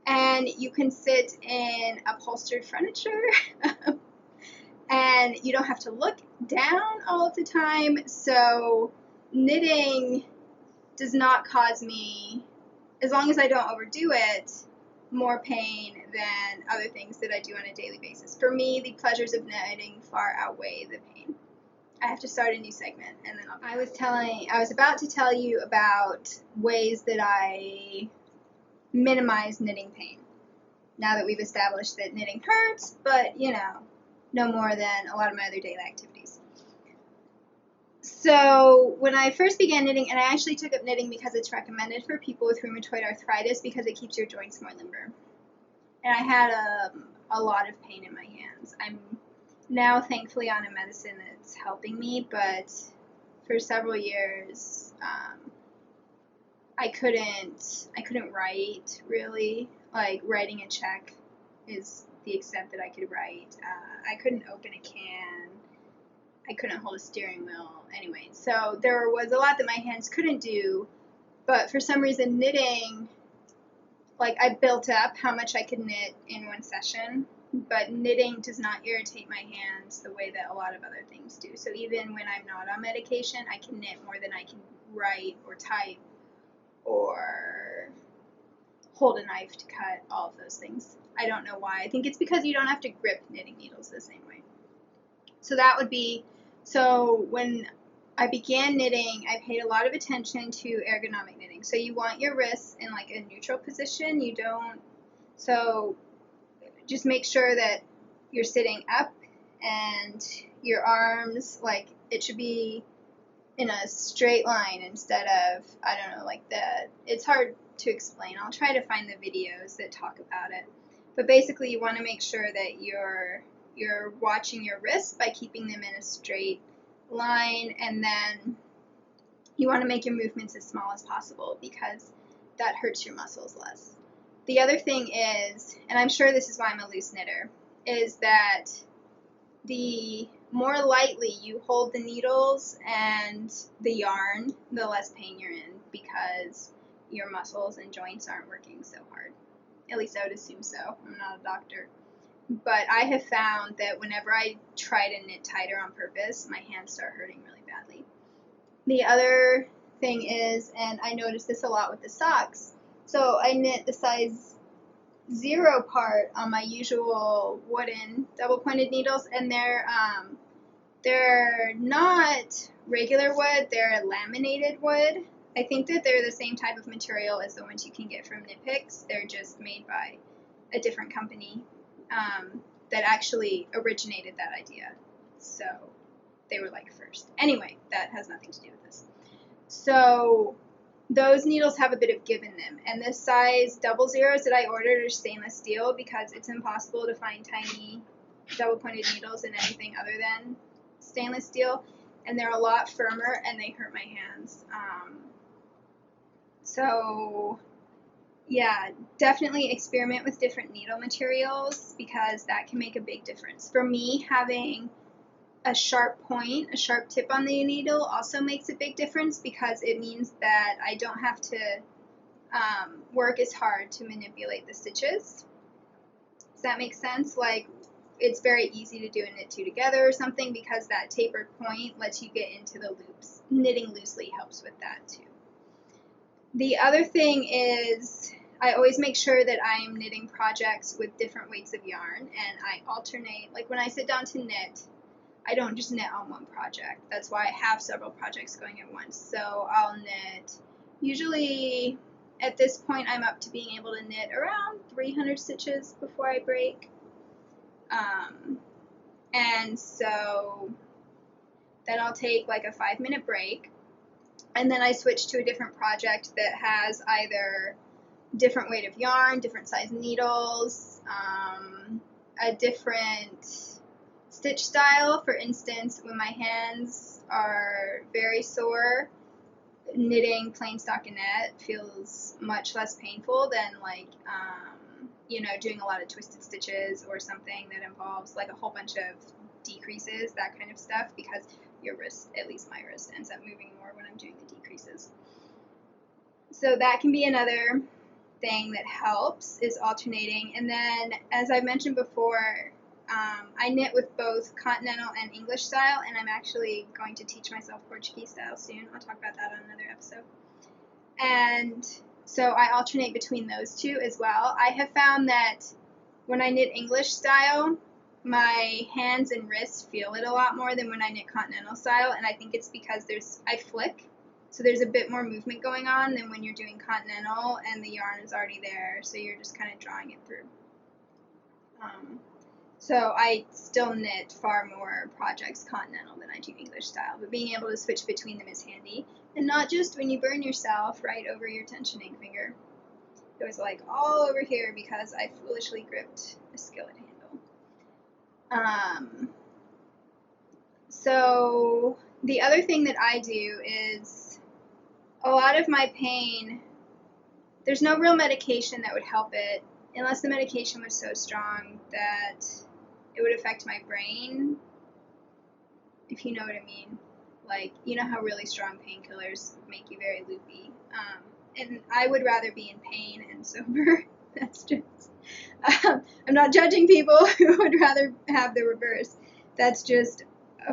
[SPEAKER 1] And you can sit in upholstered furniture, and you don't have to look down all of the time, so knitting does not cause me, as long as I don't overdo it, more pain than other things that I do on a daily basis. For me, the pleasures of knitting far outweigh the pain. I have to start a new segment, and then I was about to tell you about ways that I minimize knitting pain. Now that we've established that knitting hurts, but no more than a lot of my other daily activities. So when I first began knitting, and I actually took up knitting because it's recommended for people with rheumatoid arthritis because it keeps your joints more limber. And I had a lot of pain in my hands. I'm now thankfully on a medicine that's helping me, but for several years I couldn't write really. Like writing a check is the extent that I could write. I couldn't open a can. I couldn't hold a steering wheel. Anyway, so there was a lot that my hands couldn't do, but for some reason knitting, like I built up how much I could knit in one session, but knitting does not irritate my hands the way that a lot of other things do. So even when I'm not on medication, I can knit more than I can write or type or hold a knife to cut, all of those things. I don't know why. I think it's because you don't have to grip knitting needles the same way. So when I began knitting, I paid a lot of attention to ergonomic knitting. So you want your wrists in like a neutral position. So just make sure that you're sitting up and your arms, like it should be in a straight line instead of, I don't know, like that. It's hard to explain. I'll try to find the videos that talk about it. But basically you want to make sure that you're watching your wrists by keeping them in a straight line, and then you want to make your movements as small as possible because that hurts your muscles less. The other thing is, and I'm sure this is why I'm a loose knitter, is that the more lightly you hold the needles and the yarn, the less pain you're in because your muscles and joints aren't working so hard. At least I would assume so. I'm not a doctor. But I have found that whenever I try to knit tighter on purpose, my hands start hurting really badly. The other thing is, and I notice this a lot with the socks, so I knit the size 0 part on my usual wooden double-pointed needles, and they're not regular wood, they're laminated wood. I think that they're the same type of material as the ones you can get from Knit Picks. They're just made by a different company that actually originated that idea. So they were like first. Anyway, that has nothing to do with this. So those needles have a bit of give in them. And the size 00s that I ordered are stainless steel because it's impossible to find tiny double-pointed needles in anything other than stainless steel. And they're a lot firmer and they hurt my hands. So yeah, definitely experiment with different needle materials because that can make a big difference. For me, having a sharp point, a sharp tip on the needle also makes a big difference because it means that I don't have to work as hard to manipulate the stitches. Does that make sense? Like, it's very easy to do a knit 2 together or something because that tapered point lets you get into the loops. Knitting loosely helps with that too. The other thing is, I always make sure that I am knitting projects with different weights of yarn, and I alternate. Like when I sit down to knit, I don't just knit on one project. That's why I have several projects going at once. So I'll knit, usually at this point I'm up to being able to knit around 300 stitches before I break. And so then I'll take like a 5-minute break, and then I switch to a different project that has either different weight of yarn, different size needles, a different stitch style. For instance, when my hands are very sore, knitting plain stockinette feels much less painful than like doing a lot of twisted stitches or something that involves like a whole bunch of decreases, that kind of stuff, because your wrist, at least my wrist, ends up moving more when I'm doing the decreases. So that can be another thing that helps, is alternating. And then, as I mentioned before, I knit with both continental and English style, and I'm actually going to teach myself Portuguese style soon. I'll talk about that on another episode. And so I alternate between those two as well. I have found that when I knit English style, my hands and wrists feel it a lot more than when I knit continental style, and I think it's because I flick, so there's a bit more movement going on than when you're doing continental and the yarn is already there, so you're just kind of drawing it through. So I still knit far more projects continental than I do English style, but being able to switch between them is handy, and not just when you burn yourself right over your tensioning finger. It was like all over here because I foolishly gripped a skillet handle. So the other thing that I do is, a lot of my pain, there's no real medication that would help it, unless the medication was so strong that it would affect my brain, if you know what I mean. Like, you know how really strong painkillers make you very loopy. And I would rather be in pain and sober. That's just, I'm not judging people who would rather have the reverse. That's just,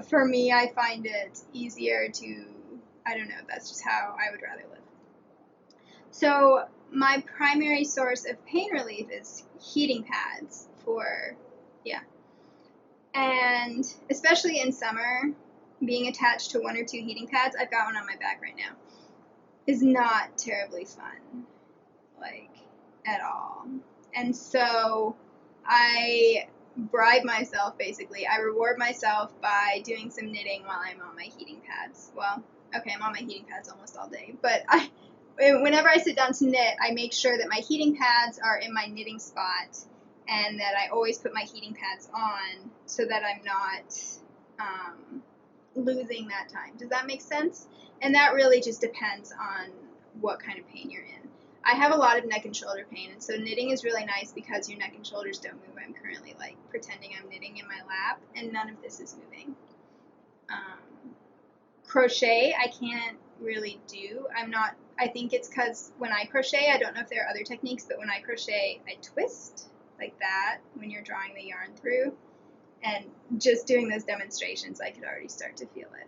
[SPEAKER 1] for me, I find it easier to, I don't know, that's just how I would rather live. So my primary source of pain relief is heating pads and especially in summer, being attached to 1 or 2 heating pads, I've got one on my back right now, is not terribly fun, like, at all. And so I bribe myself, basically. I reward myself by doing some knitting while I'm on my heating pads. Well, okay, I'm on my heating pads almost all day, but whenever I sit down to knit, I make sure that my heating pads are in my knitting spot, and that I always put my heating pads on so that I'm not losing that time. Does that make sense? And that really just depends on what kind of pain you're in. I have a lot of neck and shoulder pain, and so knitting is really nice because your neck and shoulders don't move. I'm currently like pretending I'm knitting in my lap, and none of this is moving. Crochet, I can't really do. I think it's because when I crochet, I don't know if there are other techniques, but when I crochet, I twist like that when you're drawing the yarn through. And just doing those demonstrations, I could already start to feel it.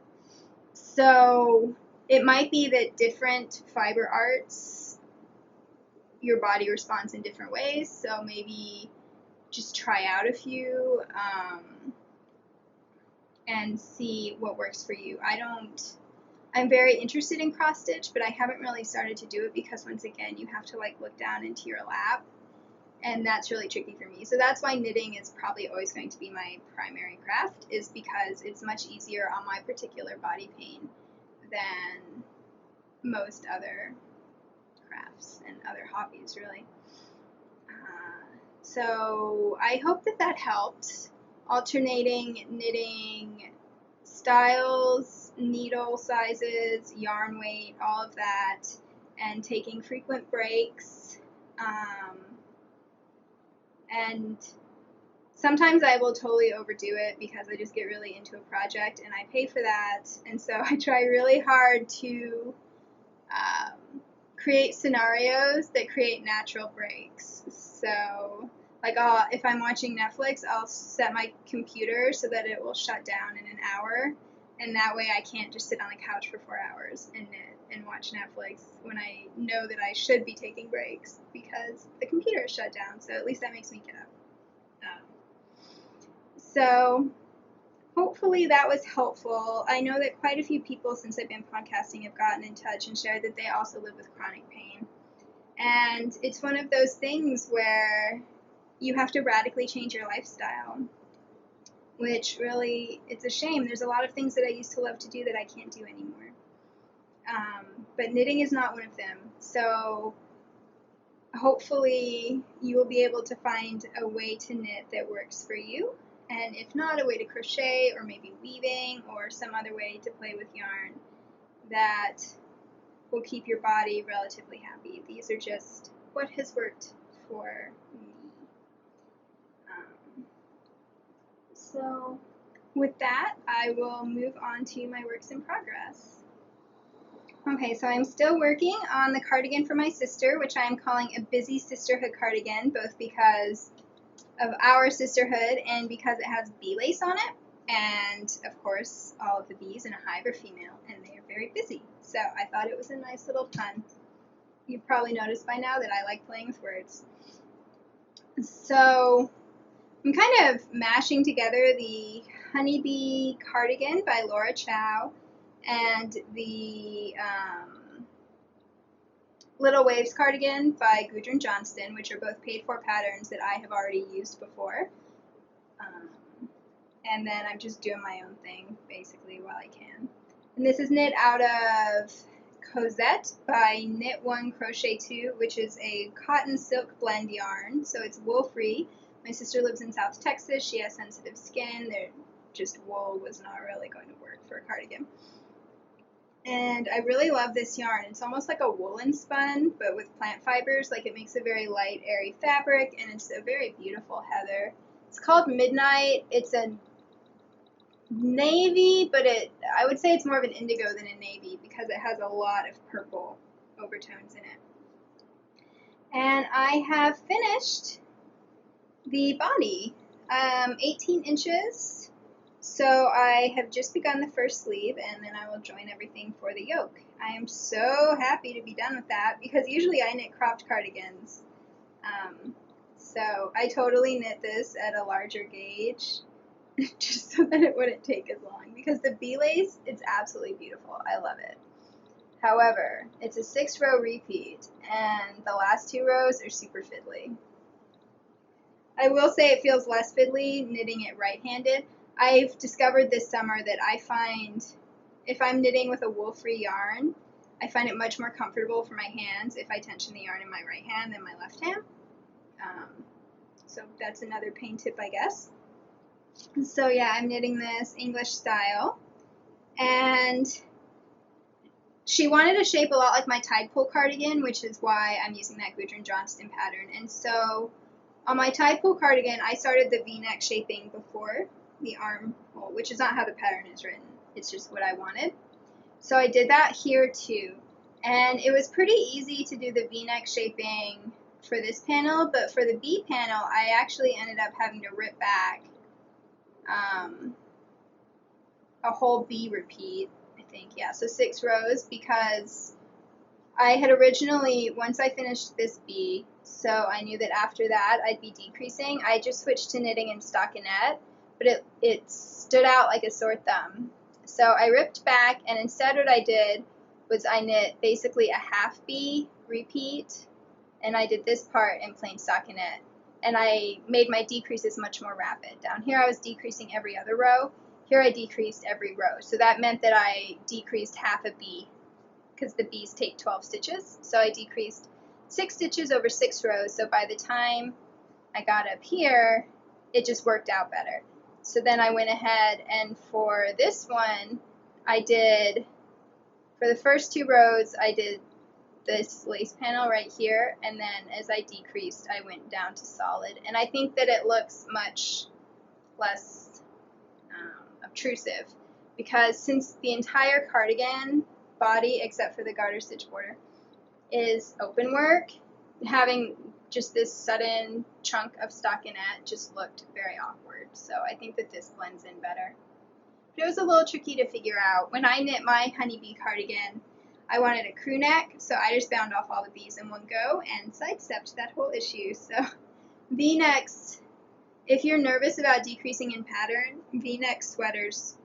[SPEAKER 1] So it might be that different fiber arts, your body responds in different ways. So maybe just try out a few and see what works for you. I'm very interested in cross stitch, but I haven't really started to do it because, once again, you have to like look down into your lap, and that's really tricky for me. So that's why knitting is probably always going to be my primary craft, is because it's much easier on my particular body pain than most other crafts and other hobbies, really. So I hope that helped. Alternating knitting styles, needle sizes, yarn weight, all of that, and taking frequent breaks. And sometimes I will totally overdo it because I just get really into a project and I pay for that. And so I try really hard to create scenarios that create natural breaks. So, like, if I'm watching Netflix, I'll set my computer so that it will shut down in an hour. And that way I can't just sit on the couch for 4 hours and knit and watch Netflix when I know that I should be taking breaks because the computer is shut down. So at least that makes me get up. So hopefully that was helpful. I know that quite a few people since I've been podcasting have gotten in touch and shared that they also live with chronic pain. And it's one of those things where you have to radically change your lifestyle, which really, it's a shame. There's a lot of things that I used to love to do that I can't do anymore. But knitting is not one of them. So hopefully you will be able to find a way to knit that works for you. And if not, a way to crochet or maybe weaving or some other way to play with yarn that will keep your body relatively happy. These are just what has worked for me. So with that, I will move on to my works in progress. Okay, so I'm still working on the cardigan for my sister, which I am calling a busy sisterhood cardigan, both because of our sisterhood and because it has bee lace on it. And of course, all of the bees in a hive are female and they are very busy. So I thought it was a nice little pun. You've probably noticed by now that I like playing with words. So I'm kind of mashing together the Honeybee Cardigan by Laura Chow and the Little Waves Cardigan by Gudrun Johnston, which are both paid for patterns that I have already used before. And then I'm just doing my own thing, basically, while I can. And this is knit out of Cosette by Knit One Crochet Two, which is a cotton silk blend yarn, so it's wool-free. My sister lives in South Texas. She has sensitive skin. Just wool was not really going to work for a cardigan. And I really love this yarn. It's almost like a woolen spun, but with plant fibers. Like, it makes a very light, airy fabric, and it's a very beautiful heather. It's called Midnight. It's a navy, but I would say it's more of an indigo than a navy because it has a lot of purple overtones in it. And I have finished the body, 18 inches. So I have just begun the first sleeve, and then I will join everything for the yoke. I am so happy to be done with that because usually I knit cropped cardigans. So I totally knit this at a larger gauge just so that it wouldn't take as long because the bee lace, it's absolutely beautiful. I love it. However, it's a 6-row repeat, and the last 2 rows are super fiddly. I will say it feels less fiddly knitting it right-handed. I've discovered this summer that I find if I'm knitting with a wool-free yarn, I find it much more comfortable for my hands if I tension the yarn in my right hand than my left hand. So that's another pain tip, I guess. So yeah, I'm knitting this English style, and she wanted a shape a lot like my Tide Pool cardigan, which is why I'm using that Gudrun Johnston pattern. And so on my Tide Pool cardigan, I started the V-neck shaping before the armhole, which is not how the pattern is written. It's just what I wanted. So I did that here too. And it was pretty easy to do the V-neck shaping for this panel, but for the B panel, I actually ended up having to rip back a whole B repeat, I think, yeah, so 6 rows, because I had originally, once I finished this B, so I knew that after that I'd be decreasing, I just switched to knitting in stockinette, but it stood out like a sore thumb. So I ripped back, and instead what I did was I knit basically a half B repeat, and I did this part in plain stockinette, and I made my decreases much more rapid. Down here I was decreasing every other row. Here I decreased every row. So that meant that I decreased half a B because the B's take 12 stitches. So I decreased 6 stitches over 6 rows. So by the time I got up here, it just worked out better. So then I went ahead, and for this one, I did, for the first 2 rows, I did this lace panel right here, and then as I decreased, I went down to solid. And I think that it looks much less obtrusive, because since the entire cardigan body, except for the garter stitch border, is open work, having just this sudden chunk of stockinette just looked very awkward. So I think that this blends in better. But it was a little tricky to figure out. When I knit my honeybee cardigan, I wanted a crew neck, so I just bound off all the bees in one go and sidestepped that whole issue. So V-necks, if you're nervous about decreasing in pattern, V-neck sweaters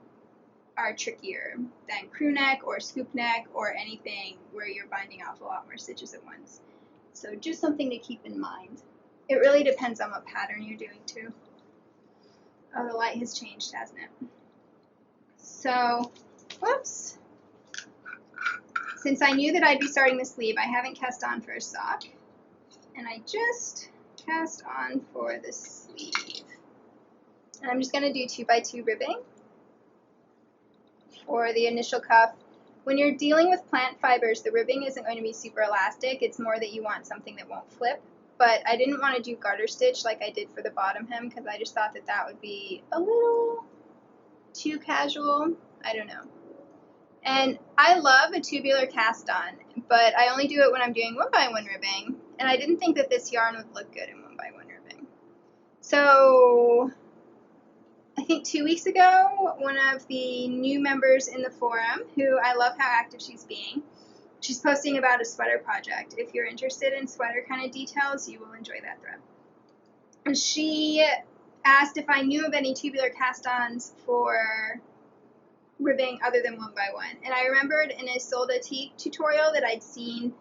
[SPEAKER 1] are trickier than crew neck or scoop neck or anything where you're binding off a lot more stitches at once. So just something to keep in mind. It really depends on what pattern you're doing too. Oh, the light has changed, hasn't it? So, whoops. Since I knew that I'd be starting the sleeve, I haven't cast on for a sock. And I just cast on for the sleeve. And I'm just going to do 2x2 ribbing for the initial cuff. When you're dealing with plant fibers, the ribbing isn't going to be super elastic. It's more that you want something that won't flip. But I didn't want to do garter stitch like I did for the bottom hem because I just thought that that would be a little too casual. I don't know. And I love a tubular cast on, but I only do it when I'm doing 1x1 ribbing. And I didn't think that this yarn would look good in 1x1 ribbing. So I think 2 weeks ago, one of the new members in the forum, who I love how active she's being, she's posting about a sweater project. If you're interested in sweater kind of details, you will enjoy that thread. And she asked if I knew of any tubular cast-ons for ribbing other than 1x1. And I remembered an Isolde Teague tutorial that I'd seen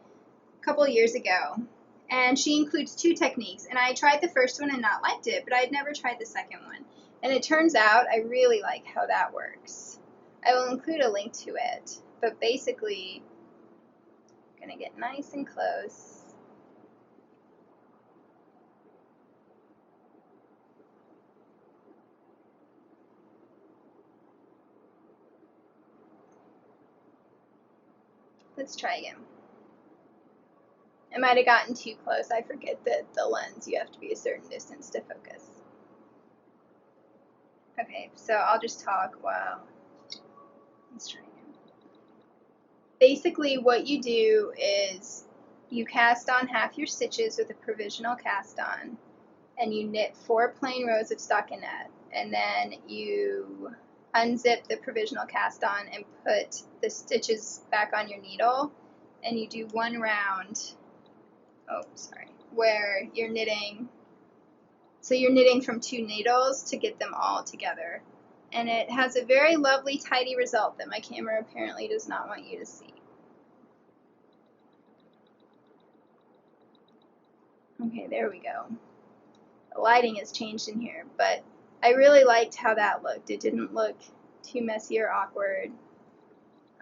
[SPEAKER 1] a couple of years ago. And she includes two techniques. And I tried the first one and not liked it, but I'd never tried the second one. And it turns out I really like how that works. I will include a link to it. But basically, I'm going to get nice and close. Let's try again. I might have gotten too close. I forget that the lens, you have to be a certain distance to focus. Okay, so I'll just talk while let's try again. Basically, what you do is you cast on half your stitches with a provisional cast on, and you knit 4 plain rows of stockinette, and then you unzip the provisional cast on and put the stitches back on your needle, and you do one round, where you're knitting, so you're knitting from 2 needles to get them all together. And it has a very lovely, tidy result that my camera apparently does not want you to see. Okay, there we go. The lighting has changed in here, but I really liked how that looked. It didn't look too messy or awkward.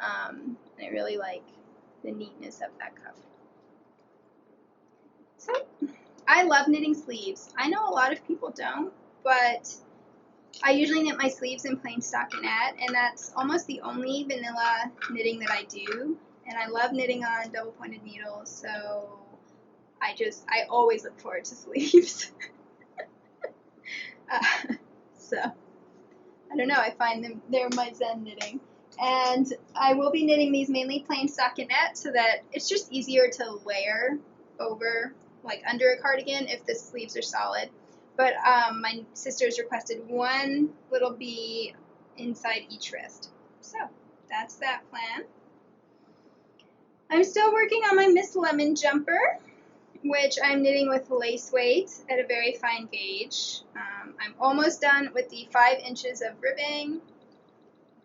[SPEAKER 1] And I really like the neatness of that cuff. So, I love knitting sleeves. I know a lot of people don't, but I usually knit my sleeves in plain stockinette, and that's almost the only vanilla knitting that I do. And I love knitting on double-pointed needles, so I always look forward to sleeves. So, I don't know, I find they're my zen knitting. And I will be knitting these mainly plain stockinette so that it's just easier to layer over, like under a cardigan if the sleeves are solid. But my sisters requested one little bee inside each wrist. So that's that plan. I'm still working on my Miss Lemon jumper, which I'm knitting with lace weight at a very fine gauge. I'm almost done with the 5 inches of ribbing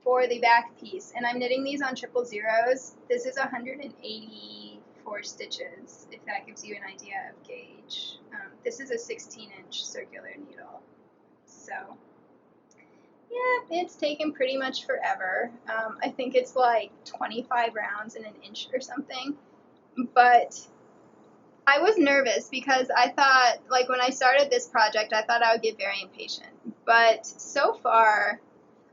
[SPEAKER 1] for the back piece, and I'm knitting these on 000s. This is 184 stitches, if that gives you an idea of gauge. This is a 16-inch circular needle, so yeah, it's taken pretty much forever. I think it's like 25 rounds in an inch or something, but I was nervous because I thought, like when I started this project, I thought I would get very impatient, but so far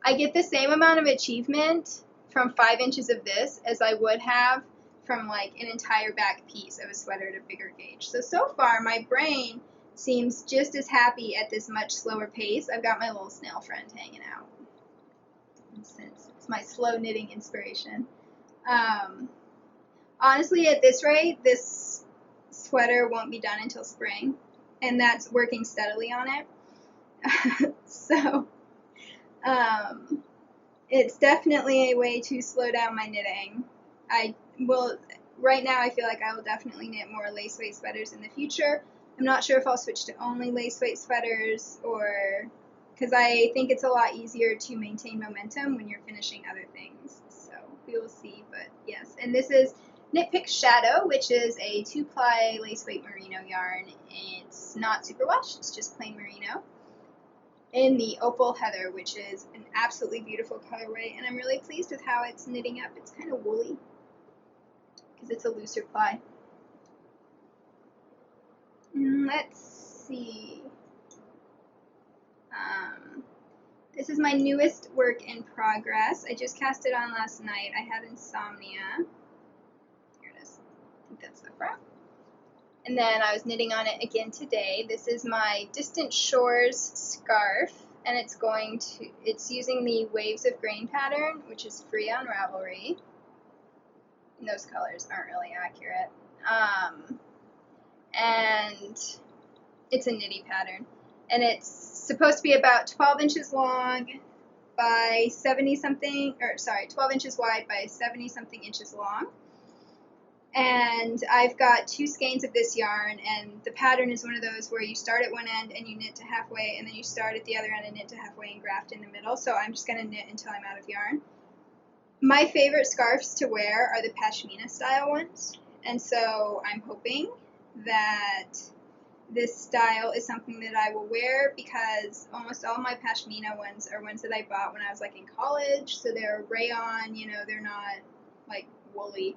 [SPEAKER 1] I get the same amount of achievement from 5 inches of this as I would have from like an entire back piece of a sweater at a bigger gauge. So far my brain seems just as happy at this much slower pace. I've got my little snail friend hanging out, since it's my slow knitting inspiration. Honestly, at this rate, this sweater won't be done until spring, and that's working steadily on it. So, It's definitely a way to slow down my knitting. I will, right now I feel like I will definitely knit more lace weight sweaters in the future. I'm not sure if I'll switch to only lace weight sweaters or, because I think it's a lot easier to maintain momentum when you're finishing other things. So we will see, but yes. And this is Knit Picks Shadow, which is a 2-ply lace weight merino yarn. It's not superwash, it's just plain merino, in the Opal Heather, which is an absolutely beautiful colorway, and I'm really pleased with how it's knitting up. It's kind of woolly because it's a looser ply. Let's see. This is my newest work in progress. I just cast it on last night. I had insomnia. Here it is. I think that's the front. And then I was knitting on it again today. This is my Distant Shores scarf, and it's using the Waves of Grain pattern, which is free on Ravelry. And those colors aren't really accurate. And it's a knitty pattern. And it's supposed to be about 12 inches long by 70-something, 12 inches wide by 70-something inches long. And I've got 2 skeins of this yarn, and the pattern is one of those where you start at one end and you knit to halfway, and then you start at the other end and knit to halfway and graft in the middle. So I'm just going to knit until I'm out of yarn. My favorite scarves to wear are the pashmina style ones, and so I'm hoping that this style is something that I will wear, because almost all my pashmina ones are ones that I bought when I was like in college, so they're rayon, you know, they're not like woolly.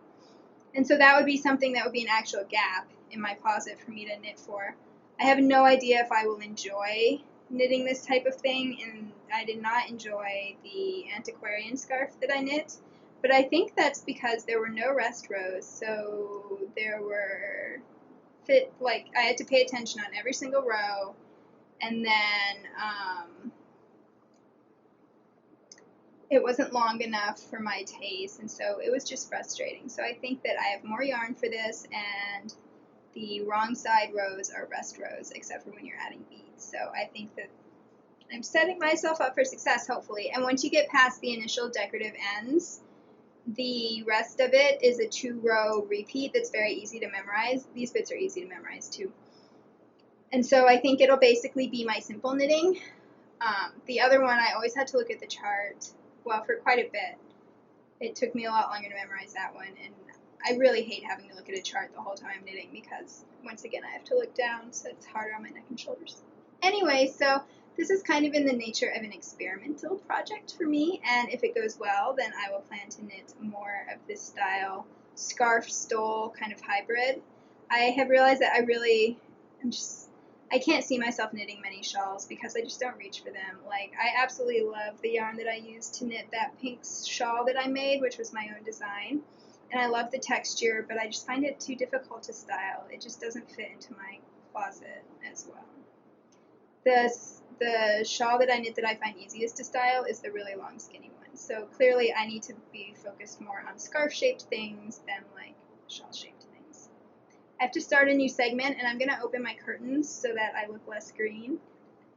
[SPEAKER 1] And so that would be something that would be an actual gap in my closet for me to knit for. I have no idea if I will enjoy knitting this type of thing, and I did not enjoy the antiquarian scarf that I knit, but I think that's because there were no rest rows, so there were I had to pay attention on every single row, and then it wasn't long enough for my taste, and so it was just frustrating. So I think that I have more yarn for this, and the wrong side rows are rest rows, except for when you're adding beads. So I think that I'm setting myself up for success, hopefully. And once you get past the initial decorative ends, the rest of it is a 2-row repeat that's very easy to memorize. These bits are easy to memorize too. And so I think it'll basically be my simple knitting. The other one, I always had to look at the chart, well, for quite a bit. It took me a lot longer to memorize that one, and I really hate having to look at a chart the whole time I'm knitting, because once again I have to look down, so it's harder on my neck and shoulders. Anyway, so this is kind of in the nature of an experimental project for me, and if it goes well, then I will plan to knit more of this style scarf stole kind of hybrid. I have realized that I can't see myself knitting many shawls because I just don't reach for them. Like, I absolutely love the yarn that I used to knit that pink shawl that I made, which was my own design, and I love the texture, but I just find it too difficult to style. It just doesn't fit into my closet as well. The shawl that I knit that I find easiest to style is the really long skinny one. So clearly I need to be focused more on scarf-shaped things than like shawl-shaped things. I have to start a new segment, and I'm going to open my curtains so that I look less green.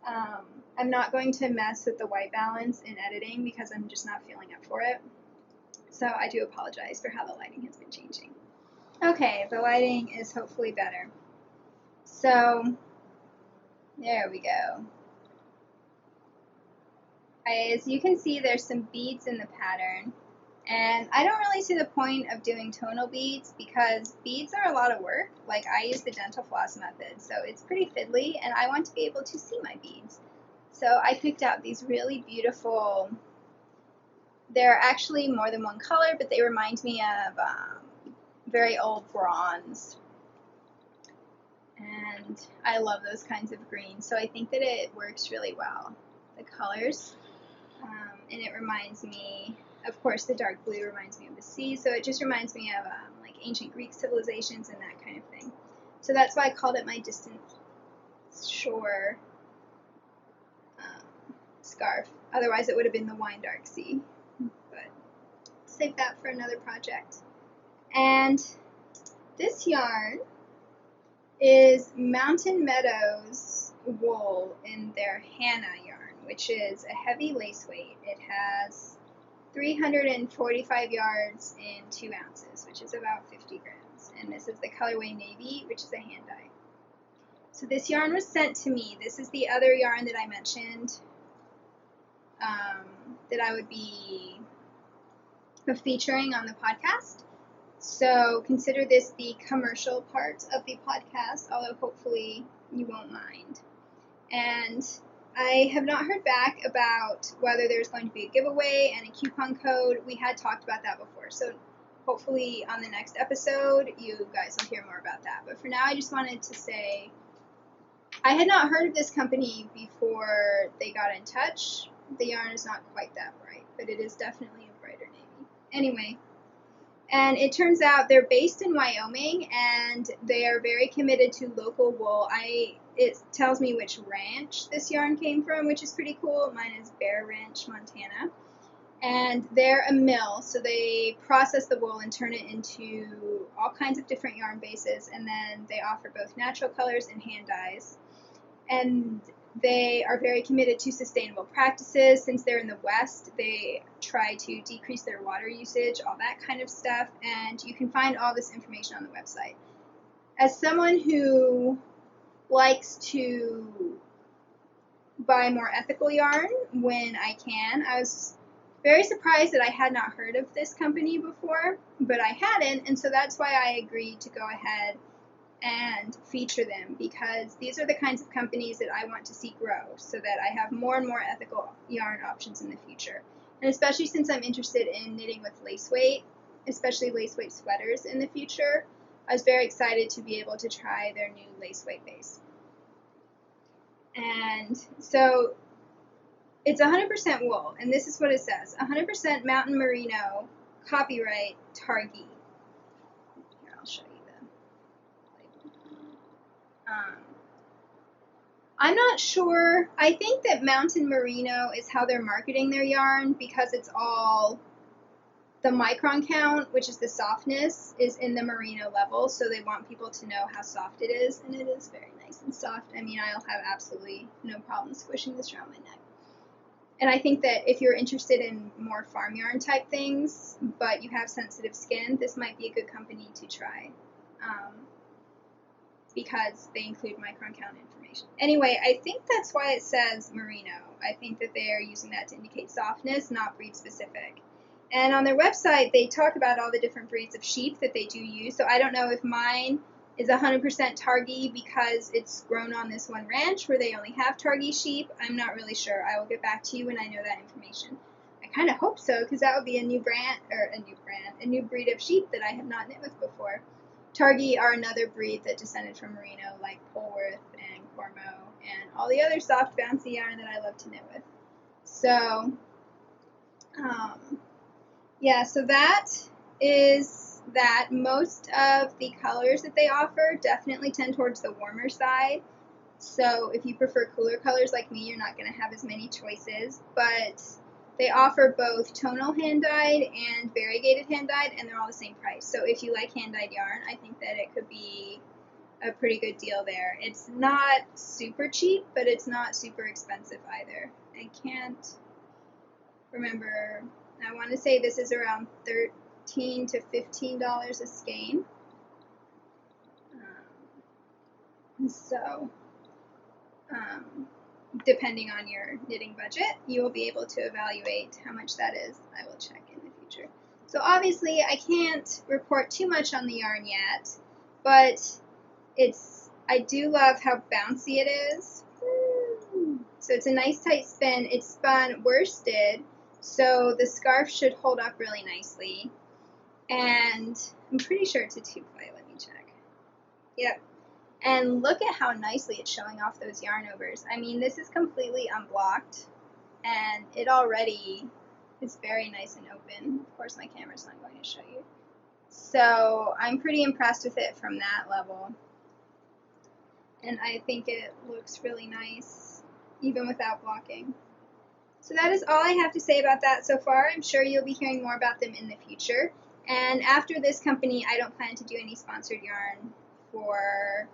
[SPEAKER 1] I'm not going to mess with the white balance in editing because I'm just not feeling up for it. So I do apologize for how the lighting has been changing. Okay, the lighting is hopefully better. So there we go. As you can see, there's some beads in the pattern, and I don't really see the point of doing tonal beads because beads are a lot of work. Like, I use the dental floss method, so it's pretty fiddly, and I want to be able to see my beads. So I picked out these really beautiful, they're actually more than one color, but they remind me of very old bronze. And I love those kinds of greens, so I think that it works really well, the colors. And it reminds me, of course, the dark blue reminds me of the sea, so it just reminds me of like ancient Greek civilizations and that kind of thing. So that's why I called it my Distant Shore scarf. Otherwise it would have been the Wine Dark Sea, but save that for another project. And this yarn is Mountain Meadows wool in their Hannah yarn, which is a heavy lace weight. It has 345 yards in 2 ounces, which is about 50 grams. And this is the colorway Navy, which is a hand dye. So this yarn was sent to me. This is the other yarn that I mentioned that I would be featuring on the podcast. So consider this the commercial part of the podcast, although hopefully you won't mind. And I have not heard back about whether there's going to be a giveaway and a coupon code. We had talked about that before, so hopefully on the next episode you guys will hear more about that. But for now, I just wanted to say I had not heard of this company before they got in touch. The yarn is not quite that bright, but it is definitely a brighter navy. Anyway, and it turns out they're based in Wyoming, and they are very committed to local wool. It tells me which ranch this yarn came from, which is pretty cool. Mine is Bear Ranch, Montana. And they're a mill, so they process the wool and turn it into all kinds of different yarn bases, and then they offer both natural colors and hand dyes. And they are very committed to sustainable practices. Since they're in the West, they try to decrease their water usage, all that kind of stuff, and you can find all this information on the website. As someone who likes to buy more ethical yarn when I can, I was very surprised that I had not heard of this company before, but I hadn't, and so that's why I agreed to go ahead and feature them, because these are the kinds of companies that I want to see grow so that I have more and more ethical yarn options in the future. And especially since I'm interested in knitting with lace weight, especially lace weight sweaters in the future, I was very excited to be able to try their new lace weight base. And so it's 100% wool, and this is what it says: 100% mountain merino, copyright Targhee. Here, I'll show you the label. I'm not sure. I think that mountain merino is how they're marketing their yarn, because it's all the micron count, which is the softness, is in the merino level, so they want people to know how soft it is, and it is very nice and soft. I mean, I'll have absolutely no problem squishing this around my neck. And I think that if you're interested in more farm yarn type things, but you have sensitive skin, this might be a good company to try, because they include micron count information. Anyway, I think that's why it says merino. I think that they're using that to indicate softness, not breed specific. And on their website, they talk about all the different breeds of sheep that they do use. So I don't know if mine is 100% Targhee because it's grown on this one ranch where they only have Targhee sheep. I'm not really sure. I will get back to you when I know that information. I kind of hope so, because that would be a new breed of sheep that I have not knit with before. Targhee are another breed that descended from merino, like Polworth and Cormo and all the other soft, bouncy yarn that I love to knit with. So, yeah, so that is that. Most of the colors that they offer definitely tend towards the warmer side. So if you prefer cooler colors like me, you're not going to have as many choices. But they offer both tonal hand-dyed and variegated hand-dyed, and they're all the same price. So if you like hand-dyed yarn, I think that it could be a pretty good deal there. It's not super cheap, but it's not super expensive either. I can't remember. I want to say this is around $13 to $15 a skein. Depending on your knitting budget, you will be able to evaluate how much that is. I will check in the future. So obviously I can't report too much on the yarn yet, but I do love how bouncy it is. So it's a nice tight spin. It's spun worsted, so the scarf should hold up really nicely. And I'm pretty sure it's a 2-ply. Let me check. Yep. And look at how nicely it's showing off those yarn overs. I mean, this is completely unblocked, and it already is very nice and open. Of course, my camera's not going to show you. So I'm pretty impressed with it from that level. And I think it looks really nice, even without blocking. So that is all I have to say about that so far. I'm sure you'll be hearing more about them in the future. And after this company, I don't plan to do any sponsored yarn for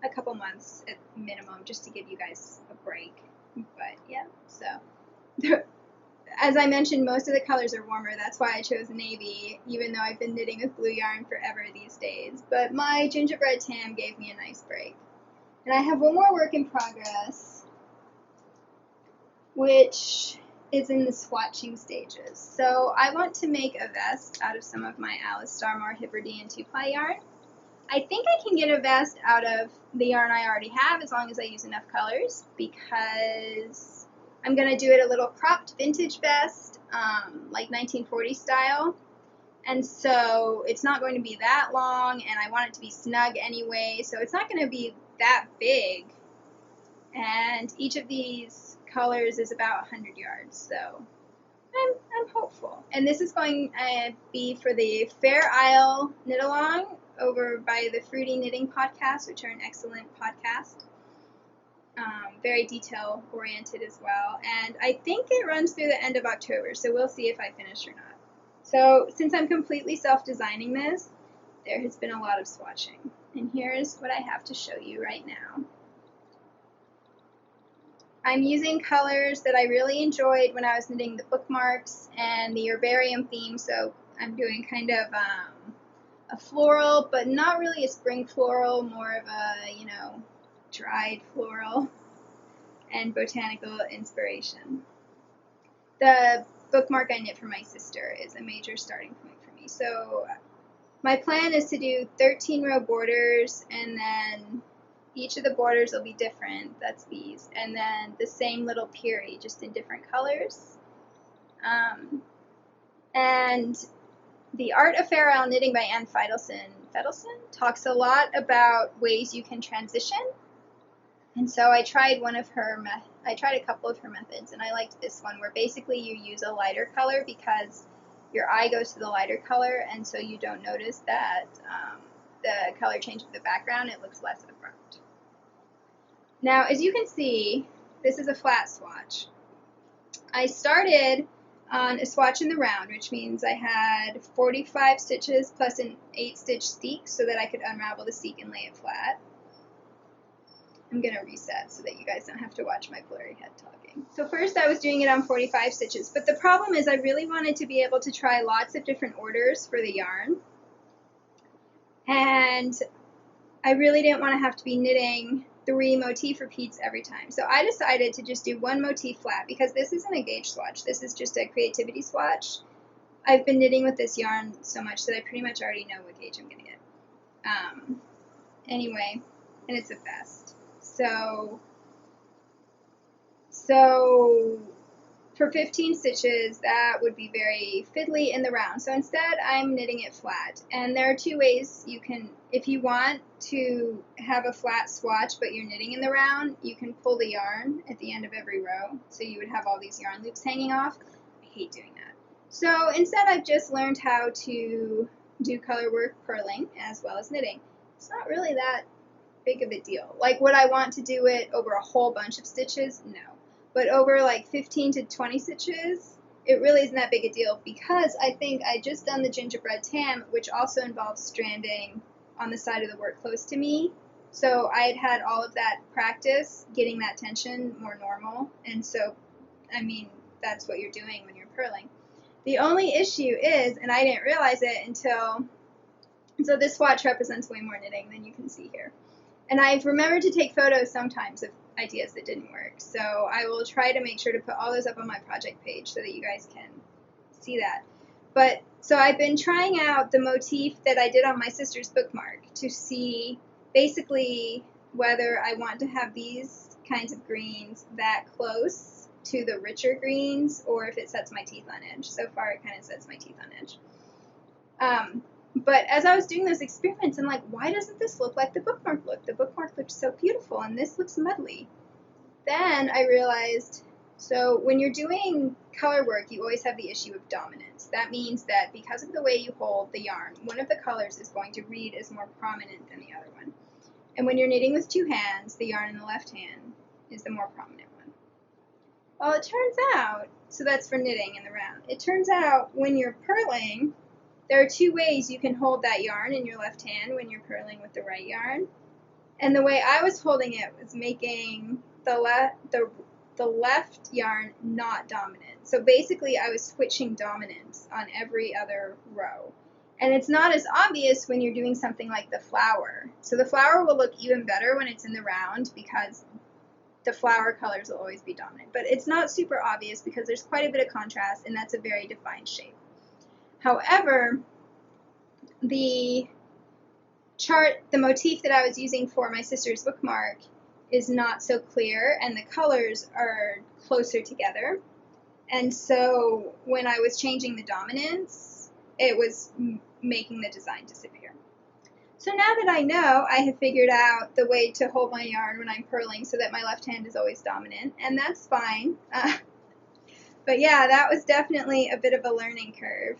[SPEAKER 1] a couple months at minimum, just to give you guys a break. But yeah, so as I mentioned, most of the colors are warmer. That's why I chose navy, even though I've been knitting with blue yarn forever these days. But my gingerbread tam gave me a nice break. And I have one more work in progress, which is in the swatching stages. So I want to make a vest out of some of my Alice Starmore Hebridean 2-ply yarn. I think I can get a vest out of the yarn I already have as long as I use enough colors, because I'm going to do it a little cropped vintage vest, like 1940 style. And so it's not going to be that long, and I want it to be snug anyway, so it's not going to be that big. And each of these colors is about 100 yards, so I'm hopeful. And this is going to be for the Fair Isle Knit Along over by the Fruity Knitting Podcast, which are an excellent podcast. Very detail oriented as well. And I think it runs through the end of October, so we'll see if I finish or not. So since I'm completely self-designing this, there has been a lot of swatching. And here's what I have to show you right now. I'm using colors that I really enjoyed when I was knitting the bookmarks and the herbarium theme, so I'm doing kind of a floral, but not really a spring floral, more of a, dried floral and botanical inspiration. The bookmark I knit for my sister is a major starting point for me. So my plan is to do 13 row borders, and then each of the borders will be different. That's these. And then the same little Peary, just in different colors. And the Art of Fair Isle Knitting by Ann Feidelson talks a lot about ways you can transition. And so I tried a couple of her methods, and I liked this one, where basically you use a lighter color because your eye goes to the lighter color, and so you don't notice that the color change of the background. It looks less abrupt. Now, as you can see, this is a flat swatch. I started on a swatch in the round, which means I had 45 stitches plus an 8-stitch seek so that I could unravel the seek and lay it flat. I'm going to reset so that you guys don't have to watch my blurry head talking. So first I was doing it on 45 stitches, but the problem is I really wanted to be able to try lots of different orders for the yarn. And I really didn't want to have to be knitting 3 motif repeats every time. So I decided to just do 1 motif flat, because this isn't a gauge swatch. This is just a creativity swatch. I've been knitting with this yarn so much that I pretty much already know what gauge I'm going to get. Anyway, and it's a vest. So for 15 stitches, that would be very fiddly in the round. So instead, I'm knitting it flat. And there are 2 ways you can, if you want to have a flat swatch but you're knitting in the round, you can pull the yarn at the end of every row. So you would have all these yarn loops hanging off. I hate doing that. So instead, I've just learned how to do color work purling as well as knitting. It's not really that big of a deal. Like, would I want to do it over a whole bunch of stitches? No. But over like 15 to 20 stitches, it really isn't that big a deal, because I think I just done the gingerbread tam, which also involves stranding on the side of the work close to me. So I had all of that practice getting that tension more normal. And so, I mean, that's what you're doing when you're purling. The only issue is, and I didn't realize it until, so this swatch represents way more knitting than you can see here. And I've remembered to take photos sometimes of ideas that didn't work. So I will try to make sure to put all those up on my project page so that you guys can see that. But so I've been trying out the motif that I did on my sister's bookmark to see basically whether I want to have these kinds of greens that close to the richer greens, or if it sets my teeth on edge. So far it kind of sets my teeth on edge. But as I was doing those experiments, I'm like, why doesn't this look like the bookmark look? The bookmark looked so beautiful, and this looks muddly. Then I realized, so when you're doing color work, you always have the issue of dominance. That means that because of the way you hold the yarn, one of the colors is going to read as more prominent than the other one. And when you're knitting with 2 hands, the yarn in the left hand is the more prominent one. Well, it turns out, so that's for knitting in the round. It turns out when you're purling, there are 2 ways you can hold that yarn in your left hand when you're purling with the right yarn. And the way I was holding it was making the the left yarn not dominant. So basically I was switching dominance on every other row. And it's not as obvious when you're doing something like the flower. So the flower will look even better when it's in the round because the flower colors will always be dominant. But it's not super obvious because there's quite a bit of contrast and that's a very defined shape. However, the motif that I was using for my sister's bookmark is not so clear and the colors are closer together. And so when I was changing the dominance, it was making the design disappear. So now that I know, I have figured out the way to hold my yarn when I'm purling so that my left hand is always dominant, and that's fine. But yeah, that was definitely a bit of a learning curve.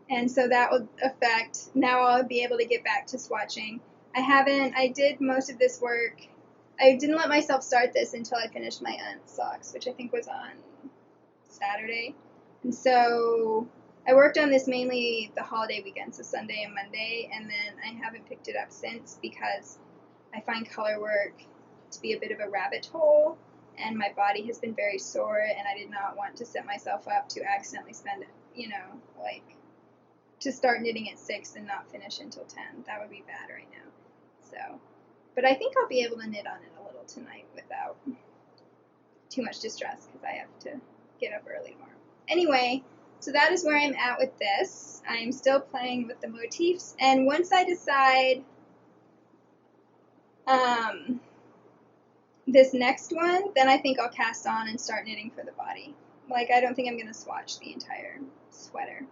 [SPEAKER 1] And so that will affect, now I'll be able to get back to swatching. I did most of this work. I didn't let myself start this until I finished my aunt's socks, which I think was on Saturday. And so I worked on this mainly the holiday weekend, so Sunday and Monday, and then I haven't picked it up since because I find color work to be a bit of a rabbit hole, and my body has been very sore, and I did not want to set myself up to accidentally spend, to start knitting at 6 and not finish until 10. That would be bad right now. So, but I think I'll be able to knit on it a little tonight without too much distress because I have to get up early tomorrow. Anyway, so that is where I'm at with this. I'm still playing with the motifs, and once I decide this next one, then I think I'll cast on and start knitting for the body. I don't think I'm going to swatch the entire sweater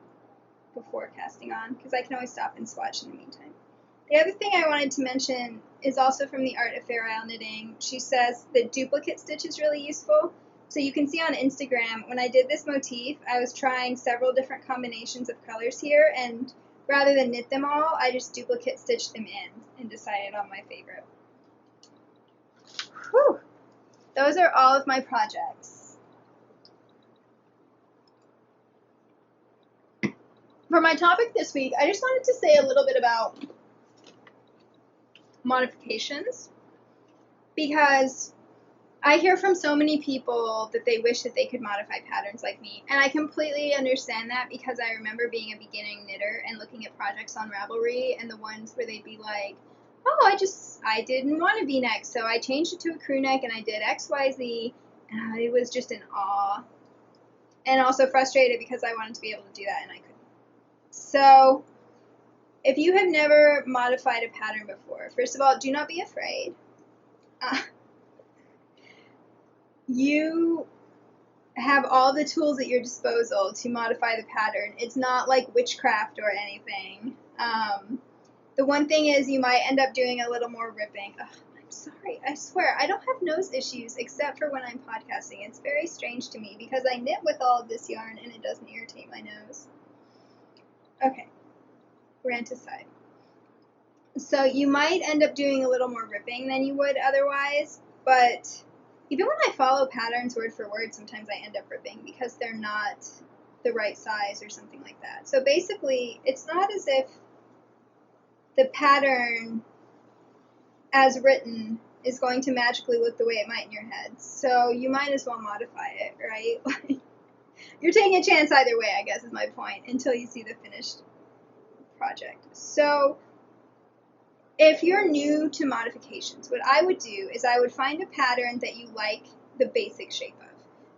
[SPEAKER 1] before casting on, because I can always stop and swatch in the meantime. The other thing I wanted to mention is also from the Art of Fair Isle Knitting. She says the duplicate stitch is really useful. So you can see on Instagram, when I did this motif, I was trying several different combinations of colors here, and rather than knit them all, I just duplicate stitched them in and decided on my favorite. Whew! Those are all of my projects. For my topic this week, I just wanted to say a little bit about modifications, because I hear from so many people that they wish that they could modify patterns like me, and I completely understand that because I remember being a beginning knitter and looking at projects on Ravelry and the ones where they'd be like, oh, I didn't want a V-neck, so I changed it to a crew neck and I did XYZ, and I was just in awe and also frustrated because I wanted to be able to do that and I couldn't. So if you have never modified a pattern before, first of all, do not be afraid. You have all the tools at your disposal to modify the pattern. It's not like witchcraft or anything. The one thing is you might end up doing a little more ripping. Ugh, I'm sorry, I swear, I don't have nose issues except for when I'm podcasting. It's very strange to me because I knit with all of this yarn and it doesn't irritate my nose. Okay, rant aside. So you might end up doing a little more ripping than you would otherwise, but even when I follow patterns word for word, sometimes I end up ripping because they're not the right size or something like that. So basically, it's not as if the pattern as written is going to magically look the way it might in your head. So you might as well modify it, right? You're taking a chance either way, I guess is my point, until you see the finished project. So if you're new to modifications, what I would do is I would find a pattern that you like the basic shape of.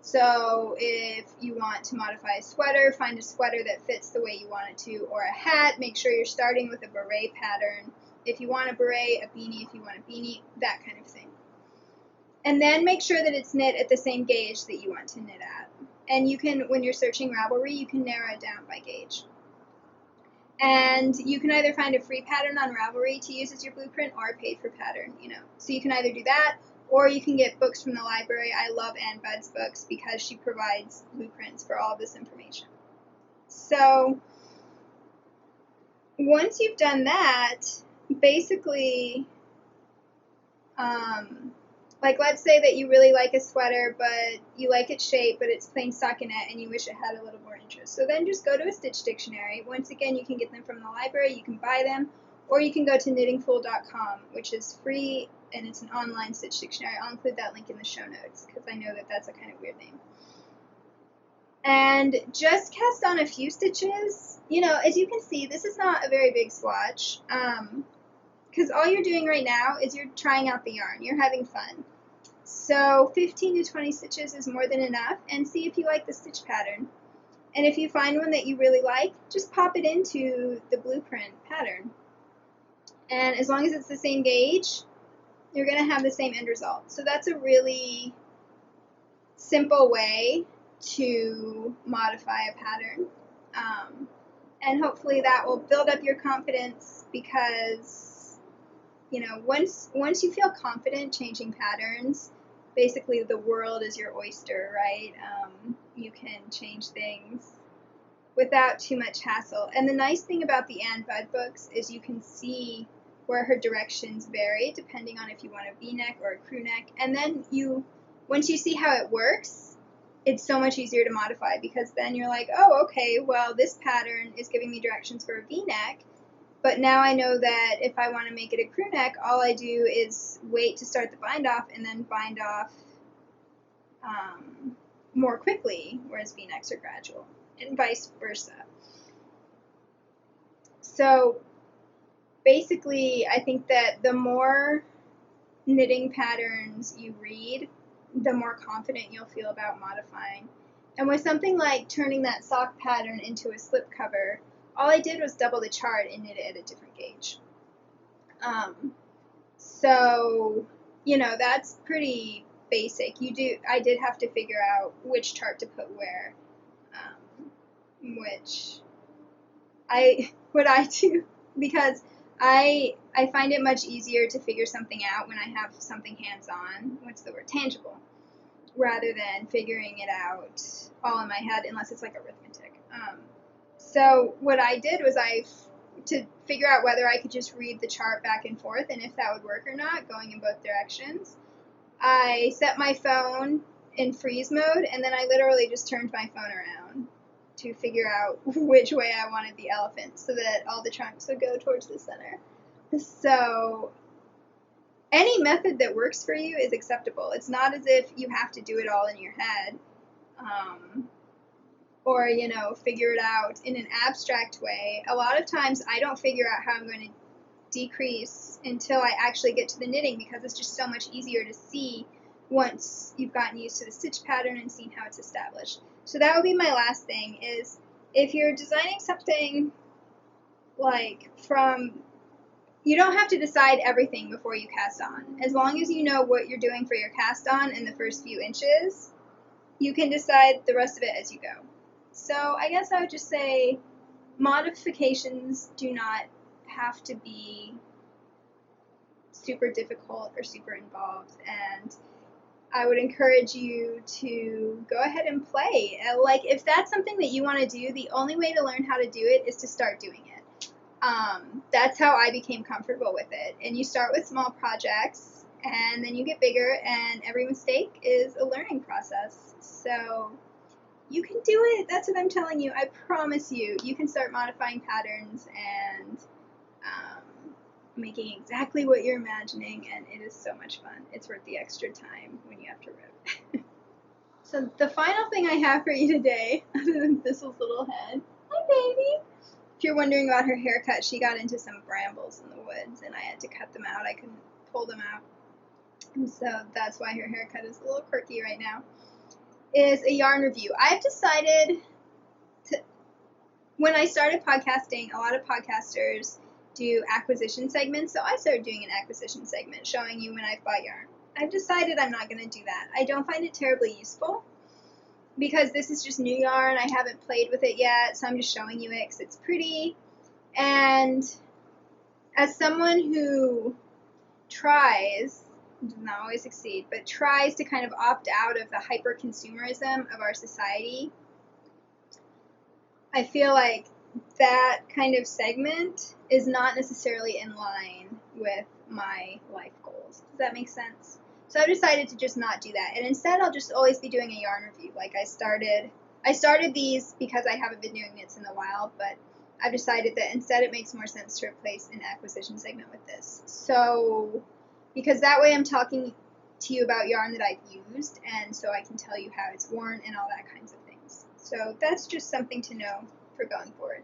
[SPEAKER 1] So if you want to modify a sweater, find a sweater that fits the way you want it to, or a hat, make sure you're starting with a beret pattern. If you want a beret, a beanie if you want a beanie, that kind of thing. And then make sure that it's knit at the same gauge that you want to knit at. And you can, when you're searching Ravelry, you can narrow it down by gauge. And you can either find a free pattern on Ravelry to use as your blueprint or a paid for pattern, So you can either do that, or you can get books from the library. I love Ann Budd's books because she provides blueprints for all of this information. So once you've done that, basically, let's say that you really like a sweater, but you like its shape, but it's plain stockinette and you wish it had a little more interest. So then just go to a stitch dictionary. Once again, you can get them from the library, you can buy them, or you can go to knittingfool.com, which is free and it's an online stitch dictionary. I'll include that link in the show notes because I know that that's a kind of weird name. And just cast on a few stitches. You know, as you can see, this is not a very big swatch, because all you're doing right now is you're trying out the yarn. You're having fun. So 15 to 20 stitches is more than enough, and see if you like the stitch pattern. And if you find one that you really like, just pop it into the blueprint pattern. And as long as it's the same gauge, you're going to have the same end result. So that's a really simple way to modify a pattern. And hopefully that will build up your confidence, because, you know, once you feel confident changing patterns, basically the world is your oyster, right? You can change things without too much hassle. And the nice thing about the Ann Budd books is you can see where her directions vary depending on if you want a V-neck or a crew neck. And then once you see how it works, it's so much easier to modify, because then you're like, oh, okay, well, this pattern is giving me directions for a V-neck, but now I know that if I want to make it a crew neck, all I do is wait to start the bind off and then bind off more quickly, whereas V-necks are gradual, and vice versa. So basically, I think that the more knitting patterns you read, the more confident you'll feel about modifying. And with something like turning that sock pattern into a slip cover, all I did was double the chart and knit it at a different gauge. So, you know, that's pretty basic. I did have to figure out which chart to put where, what I do, because I find it much easier to figure something out when I have something hands-on, what's the word, tangible, rather than figuring it out all in my head, unless it's like arithmetic. So what I did was to figure out whether I could just read the chart back and forth and if that would work or not, going in both directions, I set my phone in freeze mode, and then I literally just turned my phone around to figure out which way I wanted the elephant so that all the trunks would go towards the center. So any method that works for you is acceptable. It's not as if you have to do it all in your head, or, you know, figure it out in an abstract way. A lot of times I don't figure out how I'm going to decrease until I actually get to the knitting, because it's just so much easier to see once you've gotten used to the stitch pattern and seen how it's established. So that would be my last thing, is if you're designing something like you don't have to decide everything before you cast on. As long as you know what you're doing for your cast on in the first few inches, you can decide the rest of it as you go. So I guess I would just say modifications do not have to be super difficult or super involved, and I would encourage you to go ahead and play. Like, if that's something that you want to do, the only way to learn how to do it is to start doing it. That's how I became comfortable with it. And you start with small projects, and then you get bigger, and every mistake is a learning process. So you can do it. That's what I'm telling you. I promise you, you can start modifying patterns and making exactly what you're imagining, and it is so much fun. It's worth the extra time when you have to rip. So the final thing I have for you today, other than Thistle's little head, hi baby. If you're wondering about her haircut, she got into some brambles in the woods, and I had to cut them out. I couldn't pull them out, and so that's why her haircut is a little quirky right now. Is a yarn review. I've decided when I started podcasting, a lot of podcasters do acquisition segments, so I started doing an acquisition segment showing you when I've bought yarn. I've decided I'm not going to do that. I don't find it terribly useful, because this is just new yarn. I haven't played with it yet, so I'm just showing you it because it's pretty. And as someone who tries, does not always succeed, but tries to kind of opt out of the hyper-consumerism of our society, I feel like that kind of segment is not necessarily in line with my life goals. Does that make sense? So I've decided to just not do that, and instead I'll just always be doing a yarn review. Like I started these because I haven't been doing knits in a while, but I've decided that instead it makes more sense to replace an acquisition segment with this. So because that way I'm talking to you about yarn that I've used, and so I can tell you how it's worn and all that kinds of things. So that's just something to know for going forward.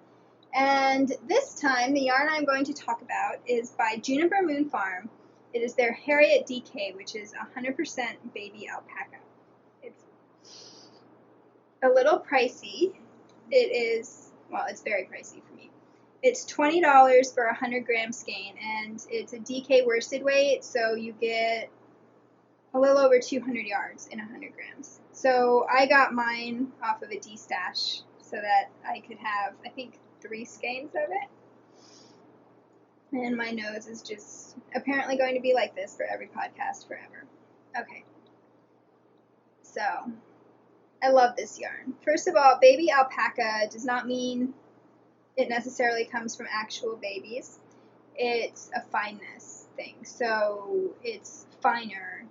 [SPEAKER 1] And this time, the yarn I'm going to talk about is by Juniper Moon Farm. It is their Harriet DK, which is 100% baby alpaca. It's a little pricey. It's very pricey for me. It's $20 for a 100-gram skein, and it's a DK worsted weight, so you get a little over 200 yards in 100 grams. So I got mine off of a D-stash so that I could have, I think, 3 skeins of it. And my nose is just apparently going to be like this for every podcast forever. Okay. So, I love this yarn. First of all, baby alpaca does not mean it necessarily comes from actual babies. It's a fineness thing. So, it's finer.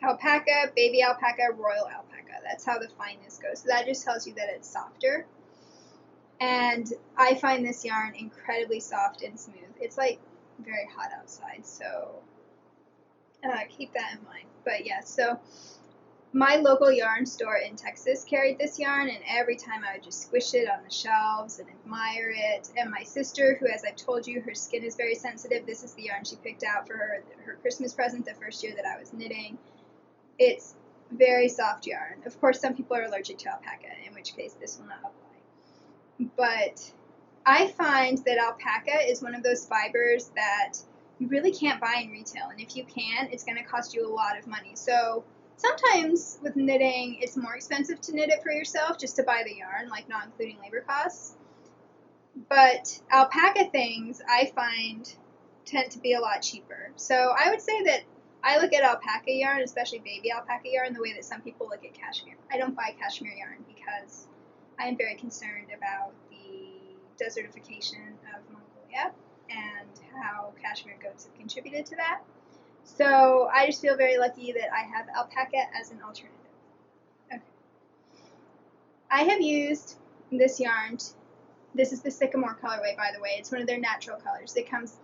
[SPEAKER 1] Alpaca, baby alpaca, royal alpaca. That's how the fineness goes. So that just tells you that it's softer. And I find this yarn incredibly soft and smooth. It's like very hot outside, so keep that in mind. But yeah, so my local yarn store in Texas carried this yarn, and every time I would just squish it on the shelves and admire it. And my sister, who, as I've told you, her skin is very sensitive, this is the yarn she picked out for her Christmas present the first year that I was knitting. It's very soft yarn. Of course, some people are allergic to alpaca, in which case this will not apply. But I find that alpaca is one of those fibers that you really can't buy in retail, and if you can, it's going to cost you a lot of money. So sometimes with knitting, it's more expensive to knit it for yourself just to buy the yarn, like not including labor costs. But alpaca things, I find, tend to be a lot cheaper. So I would say that I look at alpaca yarn, especially baby alpaca yarn, the way that some people look at cashmere. I don't buy cashmere yarn because I am very concerned about the desertification of Mongolia and how cashmere goats have contributed to that. So I just feel very lucky that I have alpaca as an alternative. Okay. I have used this yarn. This is the Sycamore colorway, by the way. It's one of their natural colors. It comes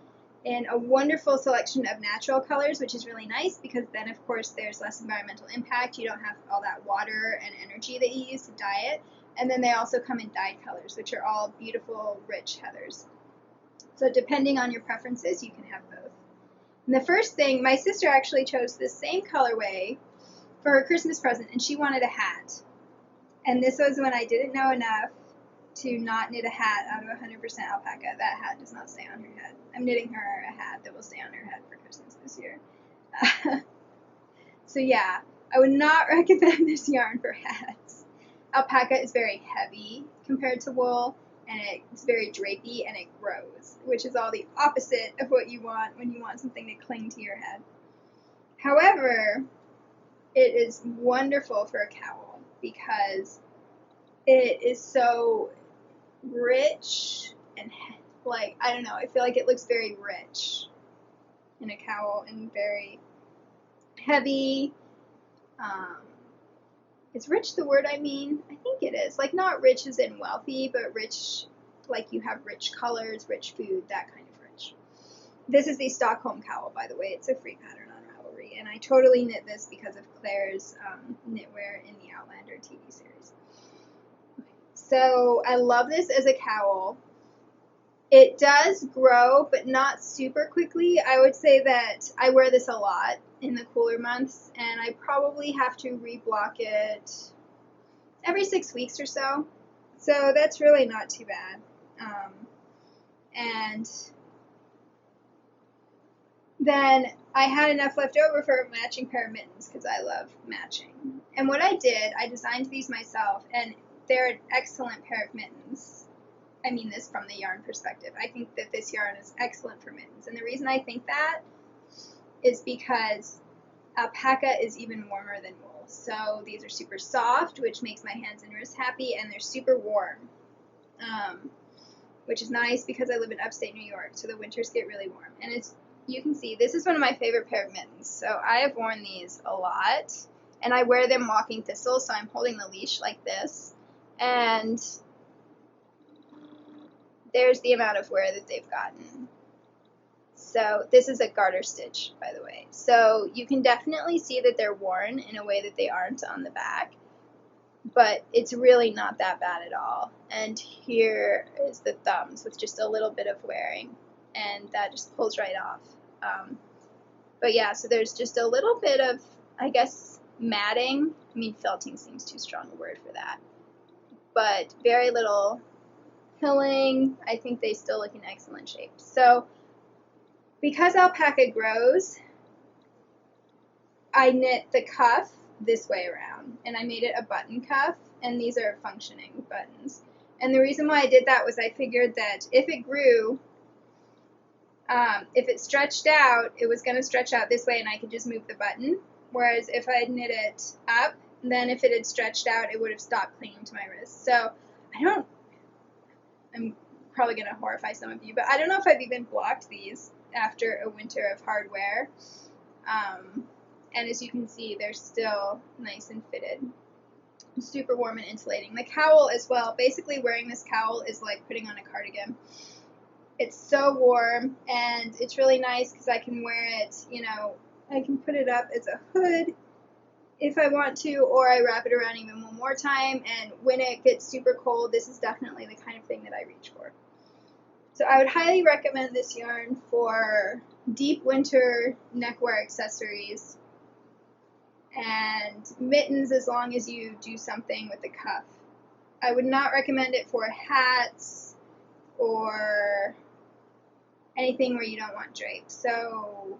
[SPEAKER 1] in a wonderful selection of natural colors, which is really nice because then, of course, there's less environmental impact. You don't have all that water and energy that you use to dye it. And then they also come in dyed colors, which are all beautiful, rich heathers. So depending on your preferences, you can have both. And the first thing, my sister actually chose this same colorway for her Christmas present, and she wanted a hat. And this was when I didn't know enough to not knit a hat out of 100% alpaca. That hat does not stay on her head. I'm knitting her a hat that will stay on her head for Christmas this year. So yeah, I would not recommend this yarn for hats. Alpaca is very heavy compared to wool, and it's very drapey, and it grows, which is all the opposite of what you want when you want something to cling to your head. However, it is wonderful for a cowl because it is so rich and I don't know, I feel like it looks very rich in a cowl and very heavy. Is rich the word I mean? I think it is. Like, not rich as in wealthy, but rich, like you have rich colors, rich food, that kind of rich. This is the Stockholm cowl, by the way. It's a free pattern on Ravelry, and I totally knit this because of Claire's knitwear in the Outlander TV series. So I love this as a cowl. It does grow, but not super quickly. I would say that I wear this a lot in the cooler months, and I probably have to reblock it every 6 weeks or so. So that's really not too bad. And then I had enough left over for a matching pair of mittens because I love matching. And what I did, I designed these myself, and they're an excellent pair of mittens. I mean this from the yarn perspective. I think that this yarn is excellent for mittens. And the reason I think that is because alpaca is even warmer than wool. So these are super soft, which makes my hands and wrists happy, and they're super warm, which is nice because I live in upstate New York, so the winters get really warm. And you can see, this is one of my favorite pair of mittens. So I have worn these a lot, and I wear them walking thistles, so I'm holding the leash like this. And there's the amount of wear that they've gotten. So this is a garter stitch, by the way. So you can definitely see that they're worn in a way that they aren't on the back, but it's really not that bad at all. And here is the thumbs with just a little bit of wearing, and that just pulls right off. But yeah, so there's just a little bit of, I guess, matting. I mean, felting seems too strong a word for that. But very little pilling. I think they still look in excellent shape. So because alpaca grows, I knit the cuff this way around, and I made it a button cuff, and these are functioning buttons. And the reason why I did that was I figured that if it grew, if it stretched out, it was going to stretch out this way and I could just move the button. Whereas if I had knit it up, then if it had stretched out, it would have stopped clinging to my wrist. So I'm probably going to horrify some of you, but I don't know if I've even blocked these after a winter of hard wear. And as you can see, they're still nice and fitted. Super warm and insulating. The cowl as well. Basically, wearing this cowl is like putting on a cardigan. It's so warm, and it's really nice because I can wear it, I can put it up as a hood if I want to, or I wrap it around even one more time, and when it gets super cold, this is definitely the kind of thing that I reach for. So I would highly recommend this yarn for deep winter neckwear accessories and mittens as long as you do something with the cuff. I would not recommend it for hats or anything where you don't want drape. So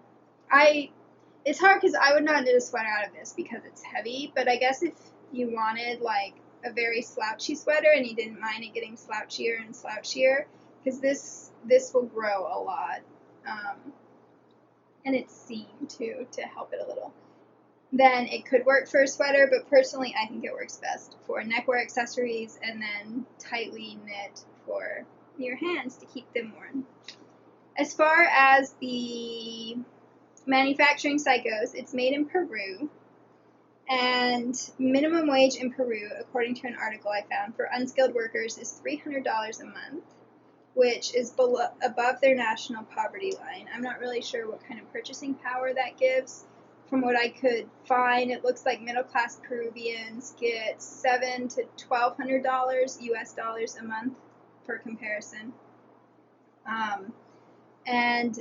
[SPEAKER 1] it's hard because I would not knit a sweater out of this because it's heavy, but I guess if you wanted like a very slouchy sweater and you didn't mind it getting slouchier and slouchier, because this will grow a lot, and it's seam too to help it a little, then it could work for a sweater, but personally I think it works best for neckwear accessories and then tightly knit for your hands to keep them warm. As far as the manufacturing site goes, it's made in Peru, and minimum wage in Peru, according to an article I found, for unskilled workers is $300 a month, which is above their national poverty line. I'm not really sure what kind of purchasing power that gives. From what I could find, it looks like middle-class Peruvians get $700 to $1,200 US dollars a month for comparison. And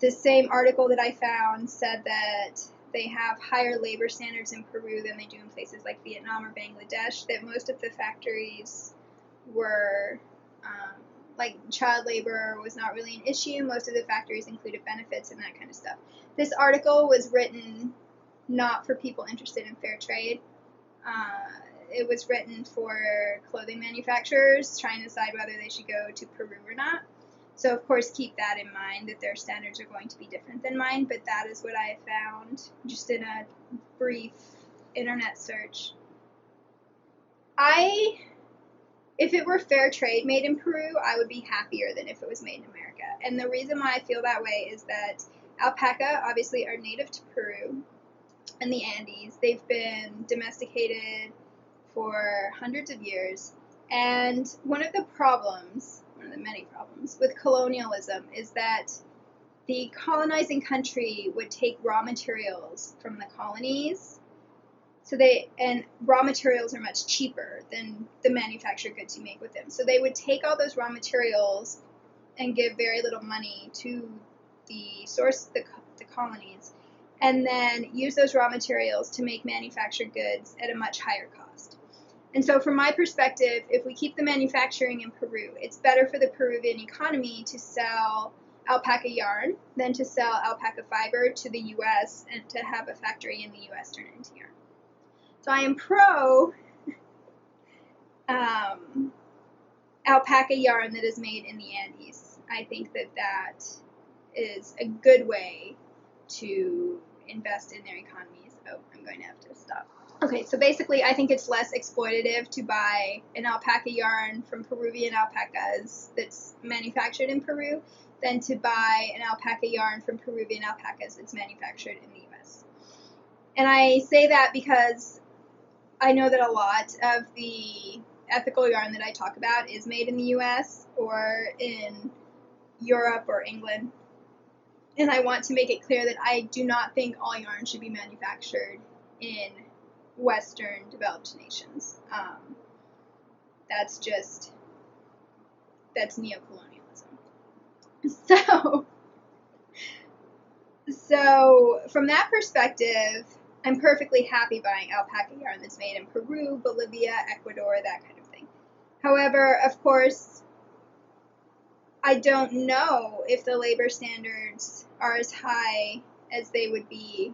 [SPEAKER 1] the same article that I found said that they have higher labor standards in Peru than they do in places like Vietnam or Bangladesh, that most of the factories were, like child labor was not really an issue. Most of the factories included benefits and that kind of stuff. This article was written not for people interested in fair trade. It was written for clothing manufacturers trying to decide whether they should go to Peru or not. So, of course, keep that in mind, that their standards are going to be different than mine, but that is what I found just in a brief internet search. If it were fair trade made in Peru, I would be happier than if it was made in America. And the reason why I feel that way is that alpaca, obviously, are native to Peru and the Andes. They've been domesticated for hundreds of years. And one of the many problems with colonialism is that the colonizing country would take raw materials from the colonies. And raw materials are much cheaper than the manufactured goods you make with them. So they would take all those raw materials and give very little money to the source, the colonies, and then use those raw materials to make manufactured goods at a much higher cost. And so from my perspective, if we keep the manufacturing in Peru, it's better for the Peruvian economy to sell alpaca yarn than to sell alpaca fiber to the U.S. and to have a factory in the U.S. turn it into yarn. So I am pro alpaca yarn that is made in the Andes. I think that is a good way to invest in their economies. Oh, I'm going to have to stop. Okay, so basically I think it's less exploitative to buy an alpaca yarn from Peruvian alpacas that's manufactured in Peru than to buy an alpaca yarn from Peruvian alpacas that's manufactured in the U.S. And I say that because I know that a lot of the ethical yarn that I talk about is made in the U.S. or in Europe or England. And I want to make it clear that I do not think all yarn should be manufactured in Western developed nations. That's neocolonialism. So from that perspective, I'm perfectly happy buying alpaca yarn that's made in Peru, Bolivia, Ecuador, that kind of thing. However, of course, I don't know if the labor standards are as high as they would be.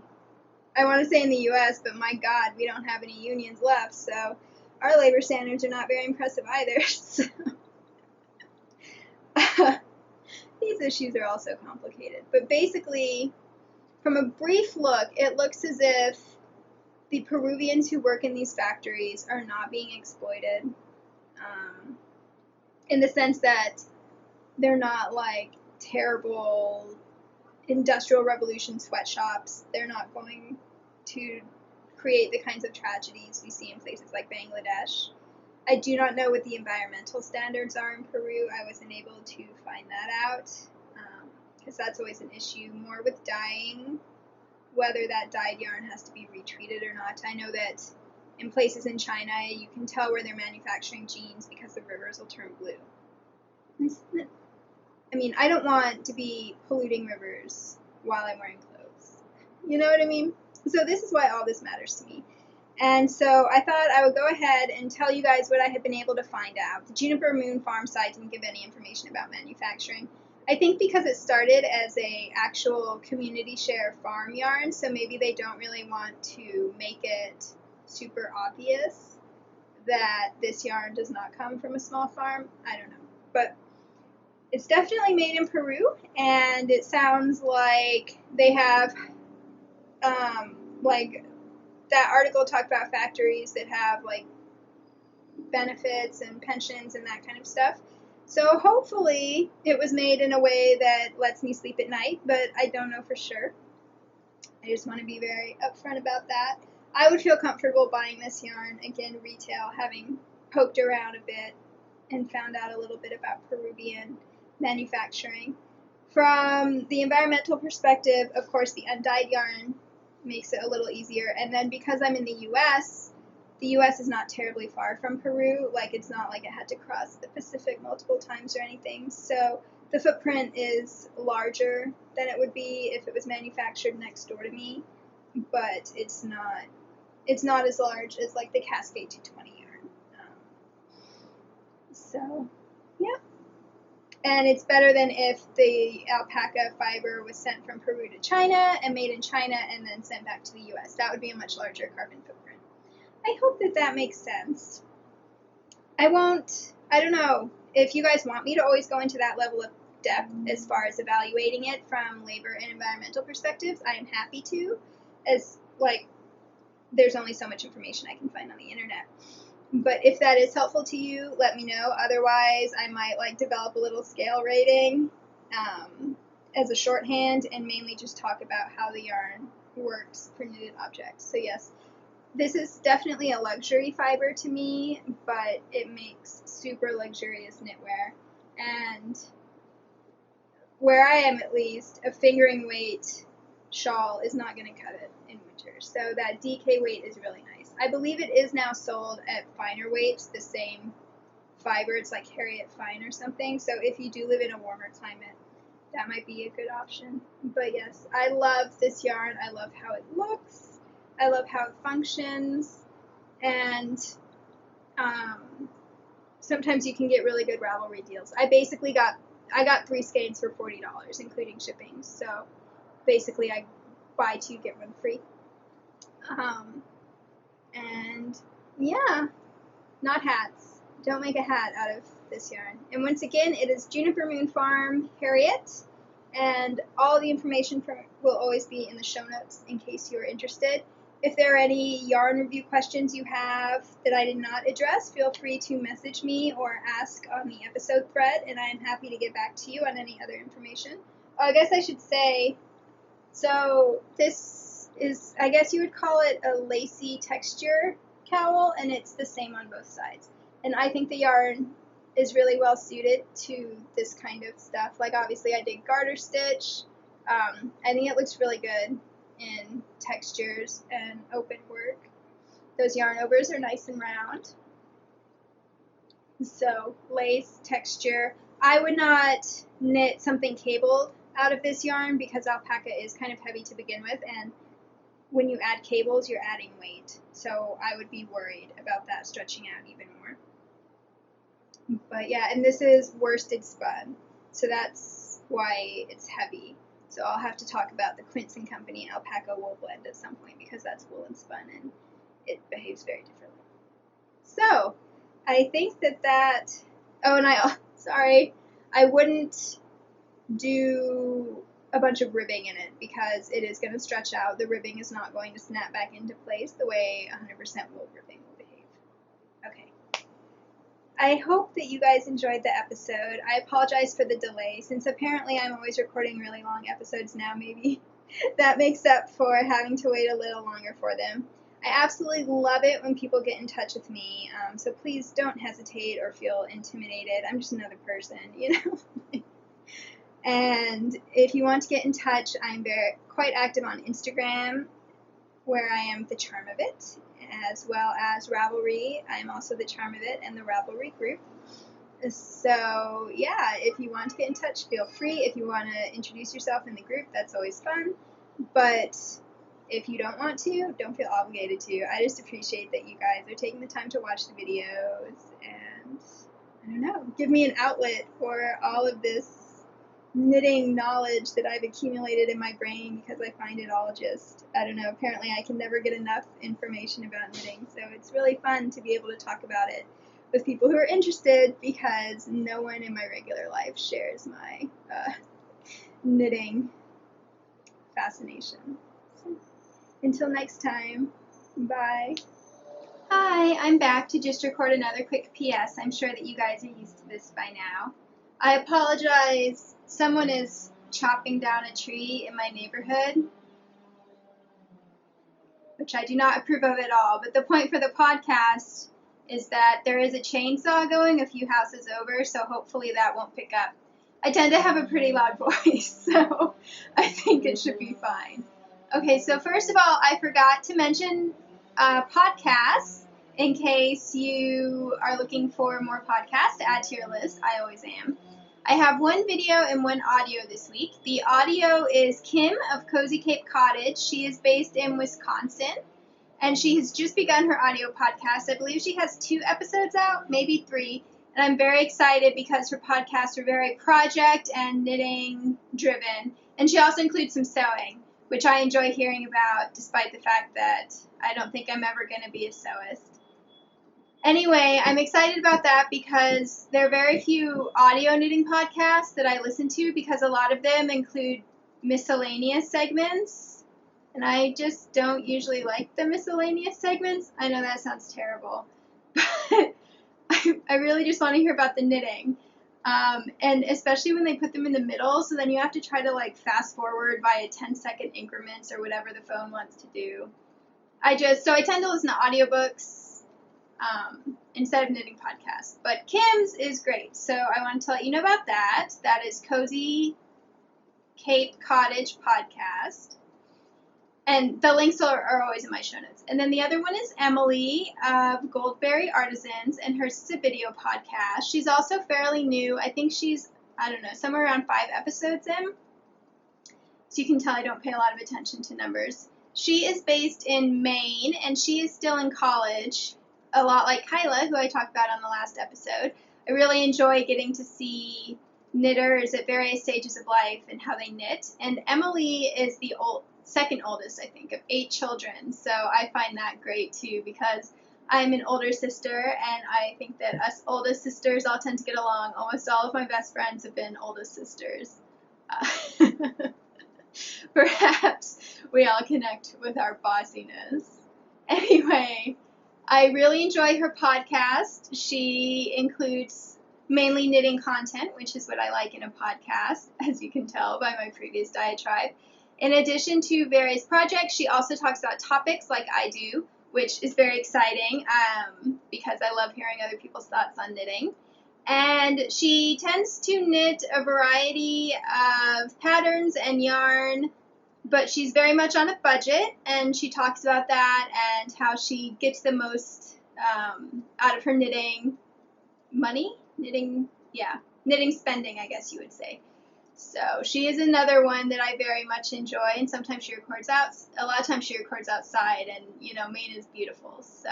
[SPEAKER 1] I want to say in the US, but my God, we don't have any unions left, so our labor standards are not very impressive either. So these issues are also complicated. But basically, from a brief look, it looks as if the Peruvians who work in these factories are not being exploited, in the sense that they're not like terrible industrial revolution sweatshops. They're not going to create the kinds of tragedies we see in places like Bangladesh. I do not know what the environmental standards are in Peru. I wasn't able to find that out, because that's always an issue more with dyeing, whether that dyed yarn has to be retreated or not. I know that in places in China, you can tell where they're manufacturing jeans because the rivers will turn blue. I mean, I don't want to be polluting rivers while I'm wearing clothes. You know what I mean? So this is why all this matters to me. And so I thought I would go ahead and tell you guys what I have been able to find out. The Juniper Moon Farm site didn't give any information about manufacturing. I think because it started as a actual community share farm yarn, so maybe they don't really want to make it super obvious that this yarn does not come from a small farm. I don't know. But it's definitely made in Peru, and it sounds like they have, like, that article talked about factories that have, like, benefits and pensions and that kind of stuff. So hopefully it was made in a way that lets me sleep at night, but I don't know for sure. I just want to be very upfront about that. I would feel comfortable buying this yarn, again, retail, having poked around a bit and found out a little bit about Peruvian manufacturing. From the environmental perspective, of course, the undyed yarn makes it a little easier. And then because I'm in the U.S. is not terribly far from Peru. Like, it's not like it had to cross the Pacific multiple times or anything. So the footprint is larger than it would be if it was manufactured next door to me. But it's not as large as, like, the Cascade 220 yarn. So, yeah. And it's better than if the alpaca fiber was sent from Peru to China and made in China and then sent back to the U.S. That would be a much larger carbon footprint. I hope that makes sense. I don't know if you guys want me to always go into that level of depth as far as evaluating it from labor and environmental perspectives. I am happy to, as, like, there's only so much information I can find on the internet. But if that is helpful to you, let me know. Otherwise, I might, like, develop a little scale rating as a shorthand and mainly just talk about how the yarn works for knitted objects. So yes, this is definitely a luxury fiber to me, but it makes super luxurious knitwear. And where I am, at least, a fingering weight shawl is not going to cut it in winter. So that DK weight is really nice. I believe it is now sold at finer weights, the same fiber. It's like Harriet Fine or something. So if you do live in a warmer climate, that might be a good option. But yes, I love this yarn. I love how it looks. I love how it functions. And sometimes you can get really good Ravelry deals. I got 3 skeins for $40, including shipping. So basically I buy 2, get 1 free. And yeah, not hats. Don't make a hat out of this yarn. And once again, it is Juniper Moon Farm Harriet, and all the information will always be in the show notes in case you are interested. If there are any yarn review questions you have that I did not address, feel free to message me or ask on the episode thread, and I am happy to get back to you on any other information. I guess I should say, so this is, I guess you would call it a lacy texture cowl, and it's the same on both sides. And I think the yarn is really well suited to this kind of stuff. Like, obviously I did garter stitch. I think it looks really good in textures and open work. Those yarn overs are nice and round. So lace, texture. I would not knit something cabled out of this yarn because alpaca is kind of heavy to begin with, and when you add cables, you're adding weight. So I would be worried about that stretching out even more. But yeah, and this is worsted spun, so that's why it's heavy. So I'll have to talk about the Quince & Company alpaca wool blend at some point because that's wool and spun and it behaves very differently. So I think that, oh, and I wouldn't do a bunch of ribbing in it because it is going to stretch out. The ribbing is not going to snap back into place the way 100% wool ribbing will behave. Okay. I hope that you guys enjoyed the episode. I apologize for the delay since apparently I'm always recording really long episodes now. Maybe that makes up for having to wait a little longer for them. I absolutely love it when people get in touch with me, so please don't hesitate or feel intimidated. I'm just another person, you know. And if you want to get in touch, I'm quite active on Instagram, where I am the Charm of It, as well as Ravelry. I'm also the Charm of It and the Ravelry group. So yeah, if you want to get in touch, feel free. If you want to introduce yourself in the group, that's always fun. But if you don't want to, don't feel obligated to. I just appreciate that you guys are taking the time to watch the videos and, I don't know, give me an outlet for all of this knitting knowledge that I've accumulated in my brain because I find it all just, I don't know, apparently I can never get enough information about knitting. So it's really fun to be able to talk about it with people who are interested because no one in my regular life shares my knitting fascination. So, until next time, bye. Hi, I'm back to just record another quick PS. I'm sure that you guys are used to this by now. I apologize. Someone is chopping down a tree in my neighborhood, which I do not approve of at all. But the point for the podcast is that there is a chainsaw going a few houses over, so hopefully that won't pick up. I tend to have a pretty loud voice, so I think it should be fine. Okay, so first of all, I forgot to mention podcasts in case you are looking for more podcasts to add to your list. I always am. I have one video and one audio this week. The audio is Kim of Cozy Cape Cottage. She is based in Wisconsin, and she has just begun her audio podcast. I believe she has 2 episodes out, maybe 3, and I'm very excited because her podcasts are very project and knitting driven, and she also includes some sewing, which I enjoy hearing about despite the fact that I don't think I'm ever going to be a sewist. Anyway, I'm excited about that because there are very few audio knitting podcasts that I listen to because a lot of them include miscellaneous segments, and I just don't usually like the miscellaneous segments. I know that sounds terrible, but I really just want to hear about the knitting, and especially when they put them in the middle, so then you have to try to like fast forward via 10-second increments or whatever the phone wants to do. I tend to listen to audiobooks instead of knitting podcasts. But Kim's is great, so I wanted to let you know about that. That is Cozy Cape Cottage Podcast. And the links are always in my show notes. And then the other one is Emily of Goldberry Artisans and her Sip Video podcast. She's also fairly new. I think she's, somewhere around 5 episodes in. So you can tell I don't pay a lot of attention to numbers. She is based in Maine, and she is still in college, a lot like Kyla, who I talked about on the last episode. I really enjoy getting to see knitters at various stages of life and how they knit. And Emily is the second oldest, I think, of 8 children. So I find that great, too, because I'm an older sister, and I think that us oldest sisters all tend to get along. Almost all of my best friends have been oldest sisters. Perhaps we all connect with our bossiness. Anyway, I really enjoy her podcast. She includes mainly knitting content, which is what I like in a podcast, as you can tell by my previous diatribe. In addition to various projects, she also talks about topics like I do, which is very exciting because I love hearing other people's thoughts on knitting. And she tends to knit a variety of patterns and yarn, but she's very much on a budget, and she talks about that and how she gets the most out of her knitting knitting spending, I guess you would say. So she is another one that I very much enjoy, and sometimes she records a lot of times she records outside, and Maine is beautiful. So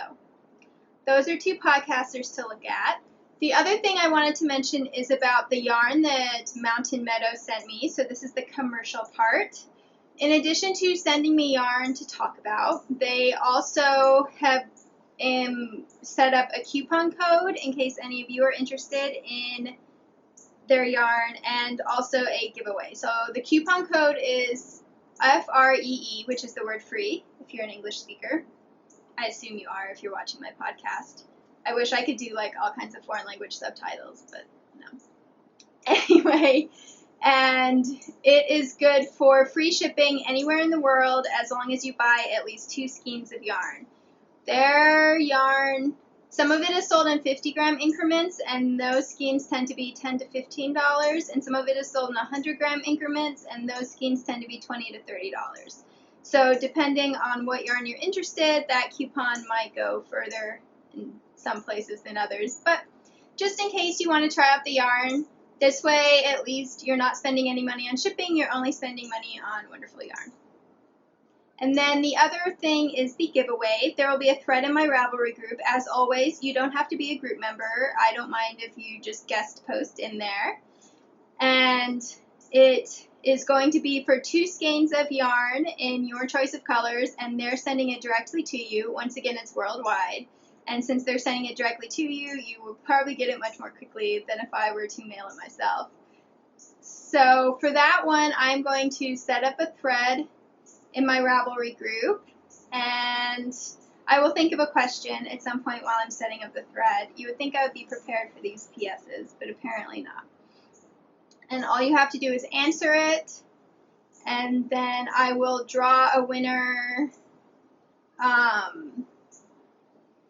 [SPEAKER 1] those are 2 podcasters to look at. The other thing I wanted to mention is about the yarn that Mountain Meadow sent me. So this is the commercial part. In addition to sending me yarn to talk about, they also have set up a coupon code in case any of you are interested in their yarn, and also a giveaway. So the coupon code is FREE, which is the word free if you're an English speaker. I assume you are if you're watching my podcast. I wish I could do like all kinds of foreign language subtitles, but no. Anyway, and it is good for free shipping anywhere in the world as long as you buy at least 2 skeins of yarn. Their yarn, some of it is sold in 50-gram increments, and those skeins tend to be $10 to $15, and some of it is sold in 100-gram increments, and those skeins tend to be $20 to $30. So depending on what yarn you're interested, that coupon might go further in some places than others. But just in case you want to try out the yarn, this way at least you're not spending any money on shipping, you're only spending money on wonderful yarn. And then the other thing is the giveaway. There will be a thread in my Ravelry group. As always, you don't have to be a group member. I don't mind if you just guest post in there. And it is going to be for 2 skeins of yarn in your choice of colors, and they're sending it directly to you. Once again, it's worldwide. And since they're sending it directly to you, you will probably get it much more quickly than if I were to mail it myself. So for that one, I'm going to set up a thread in my Ravelry group, and I will think of a question at some point while I'm setting up the thread. You would think I would be prepared for these PSs, but apparently not. And all you have to do is answer it, and then I will draw a winner,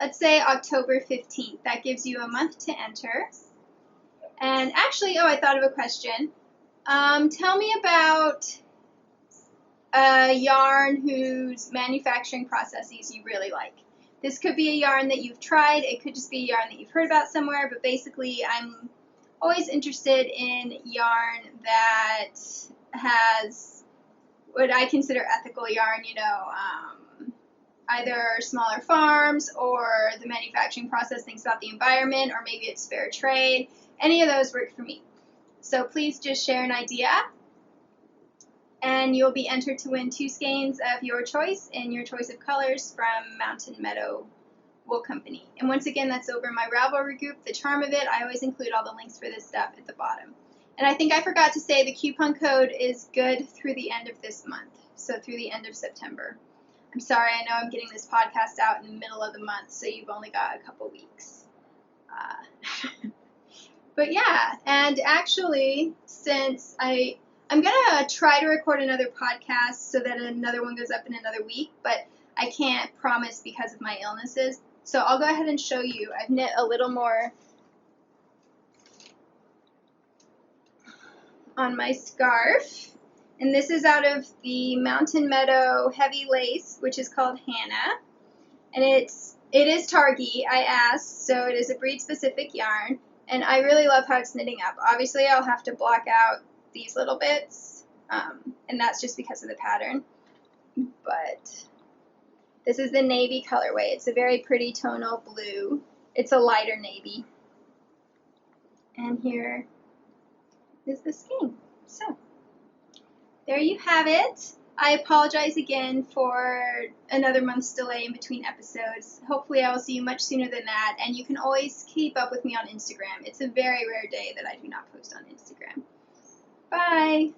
[SPEAKER 1] let's say October 15th. That gives you a month to enter. And actually, I thought of a question. Tell me about a yarn whose manufacturing processes you really like. This could be a yarn that you've tried, it could just be a yarn that you've heard about somewhere, but basically I'm always interested in yarn that has what I consider ethical yarn, either smaller farms or the manufacturing process thinks about the environment, or maybe it's fair trade. Any of those work for me. So please just share an idea, and you'll be entered to win 2 skeins of your choice in your choice of colors from Mountain Meadow Wool Company. And once again, that's over in my Ravelry group. The charm of it, I always include all the links for this stuff at the bottom. And I think I forgot to say the coupon code is good through the end of this month, so through the end of September. I'm sorry, I know I'm getting this podcast out in the middle of the month, so you've only got a couple weeks. But yeah, and actually, since I'm going to try to record another podcast so that another one goes up in another week, but I can't promise because of my illnesses. So I'll go ahead and show you. I've knit a little more on my scarf. And this is out of the Mountain Meadow Heavy Lace, which is called Hannah. And it is Targhee, I asked, so it is a breed-specific yarn. And I really love how it's knitting up. Obviously, I'll have to block out these little bits, and that's just because of the pattern. But this is the navy colorway. It's a very pretty tonal blue. It's a lighter navy. And here is the skein. So there you have it. I apologize again for another month's delay in between episodes. Hopefully I will see you much sooner than that, and you can always keep up with me on Instagram. It's a very rare day that I do not post on Instagram. Bye!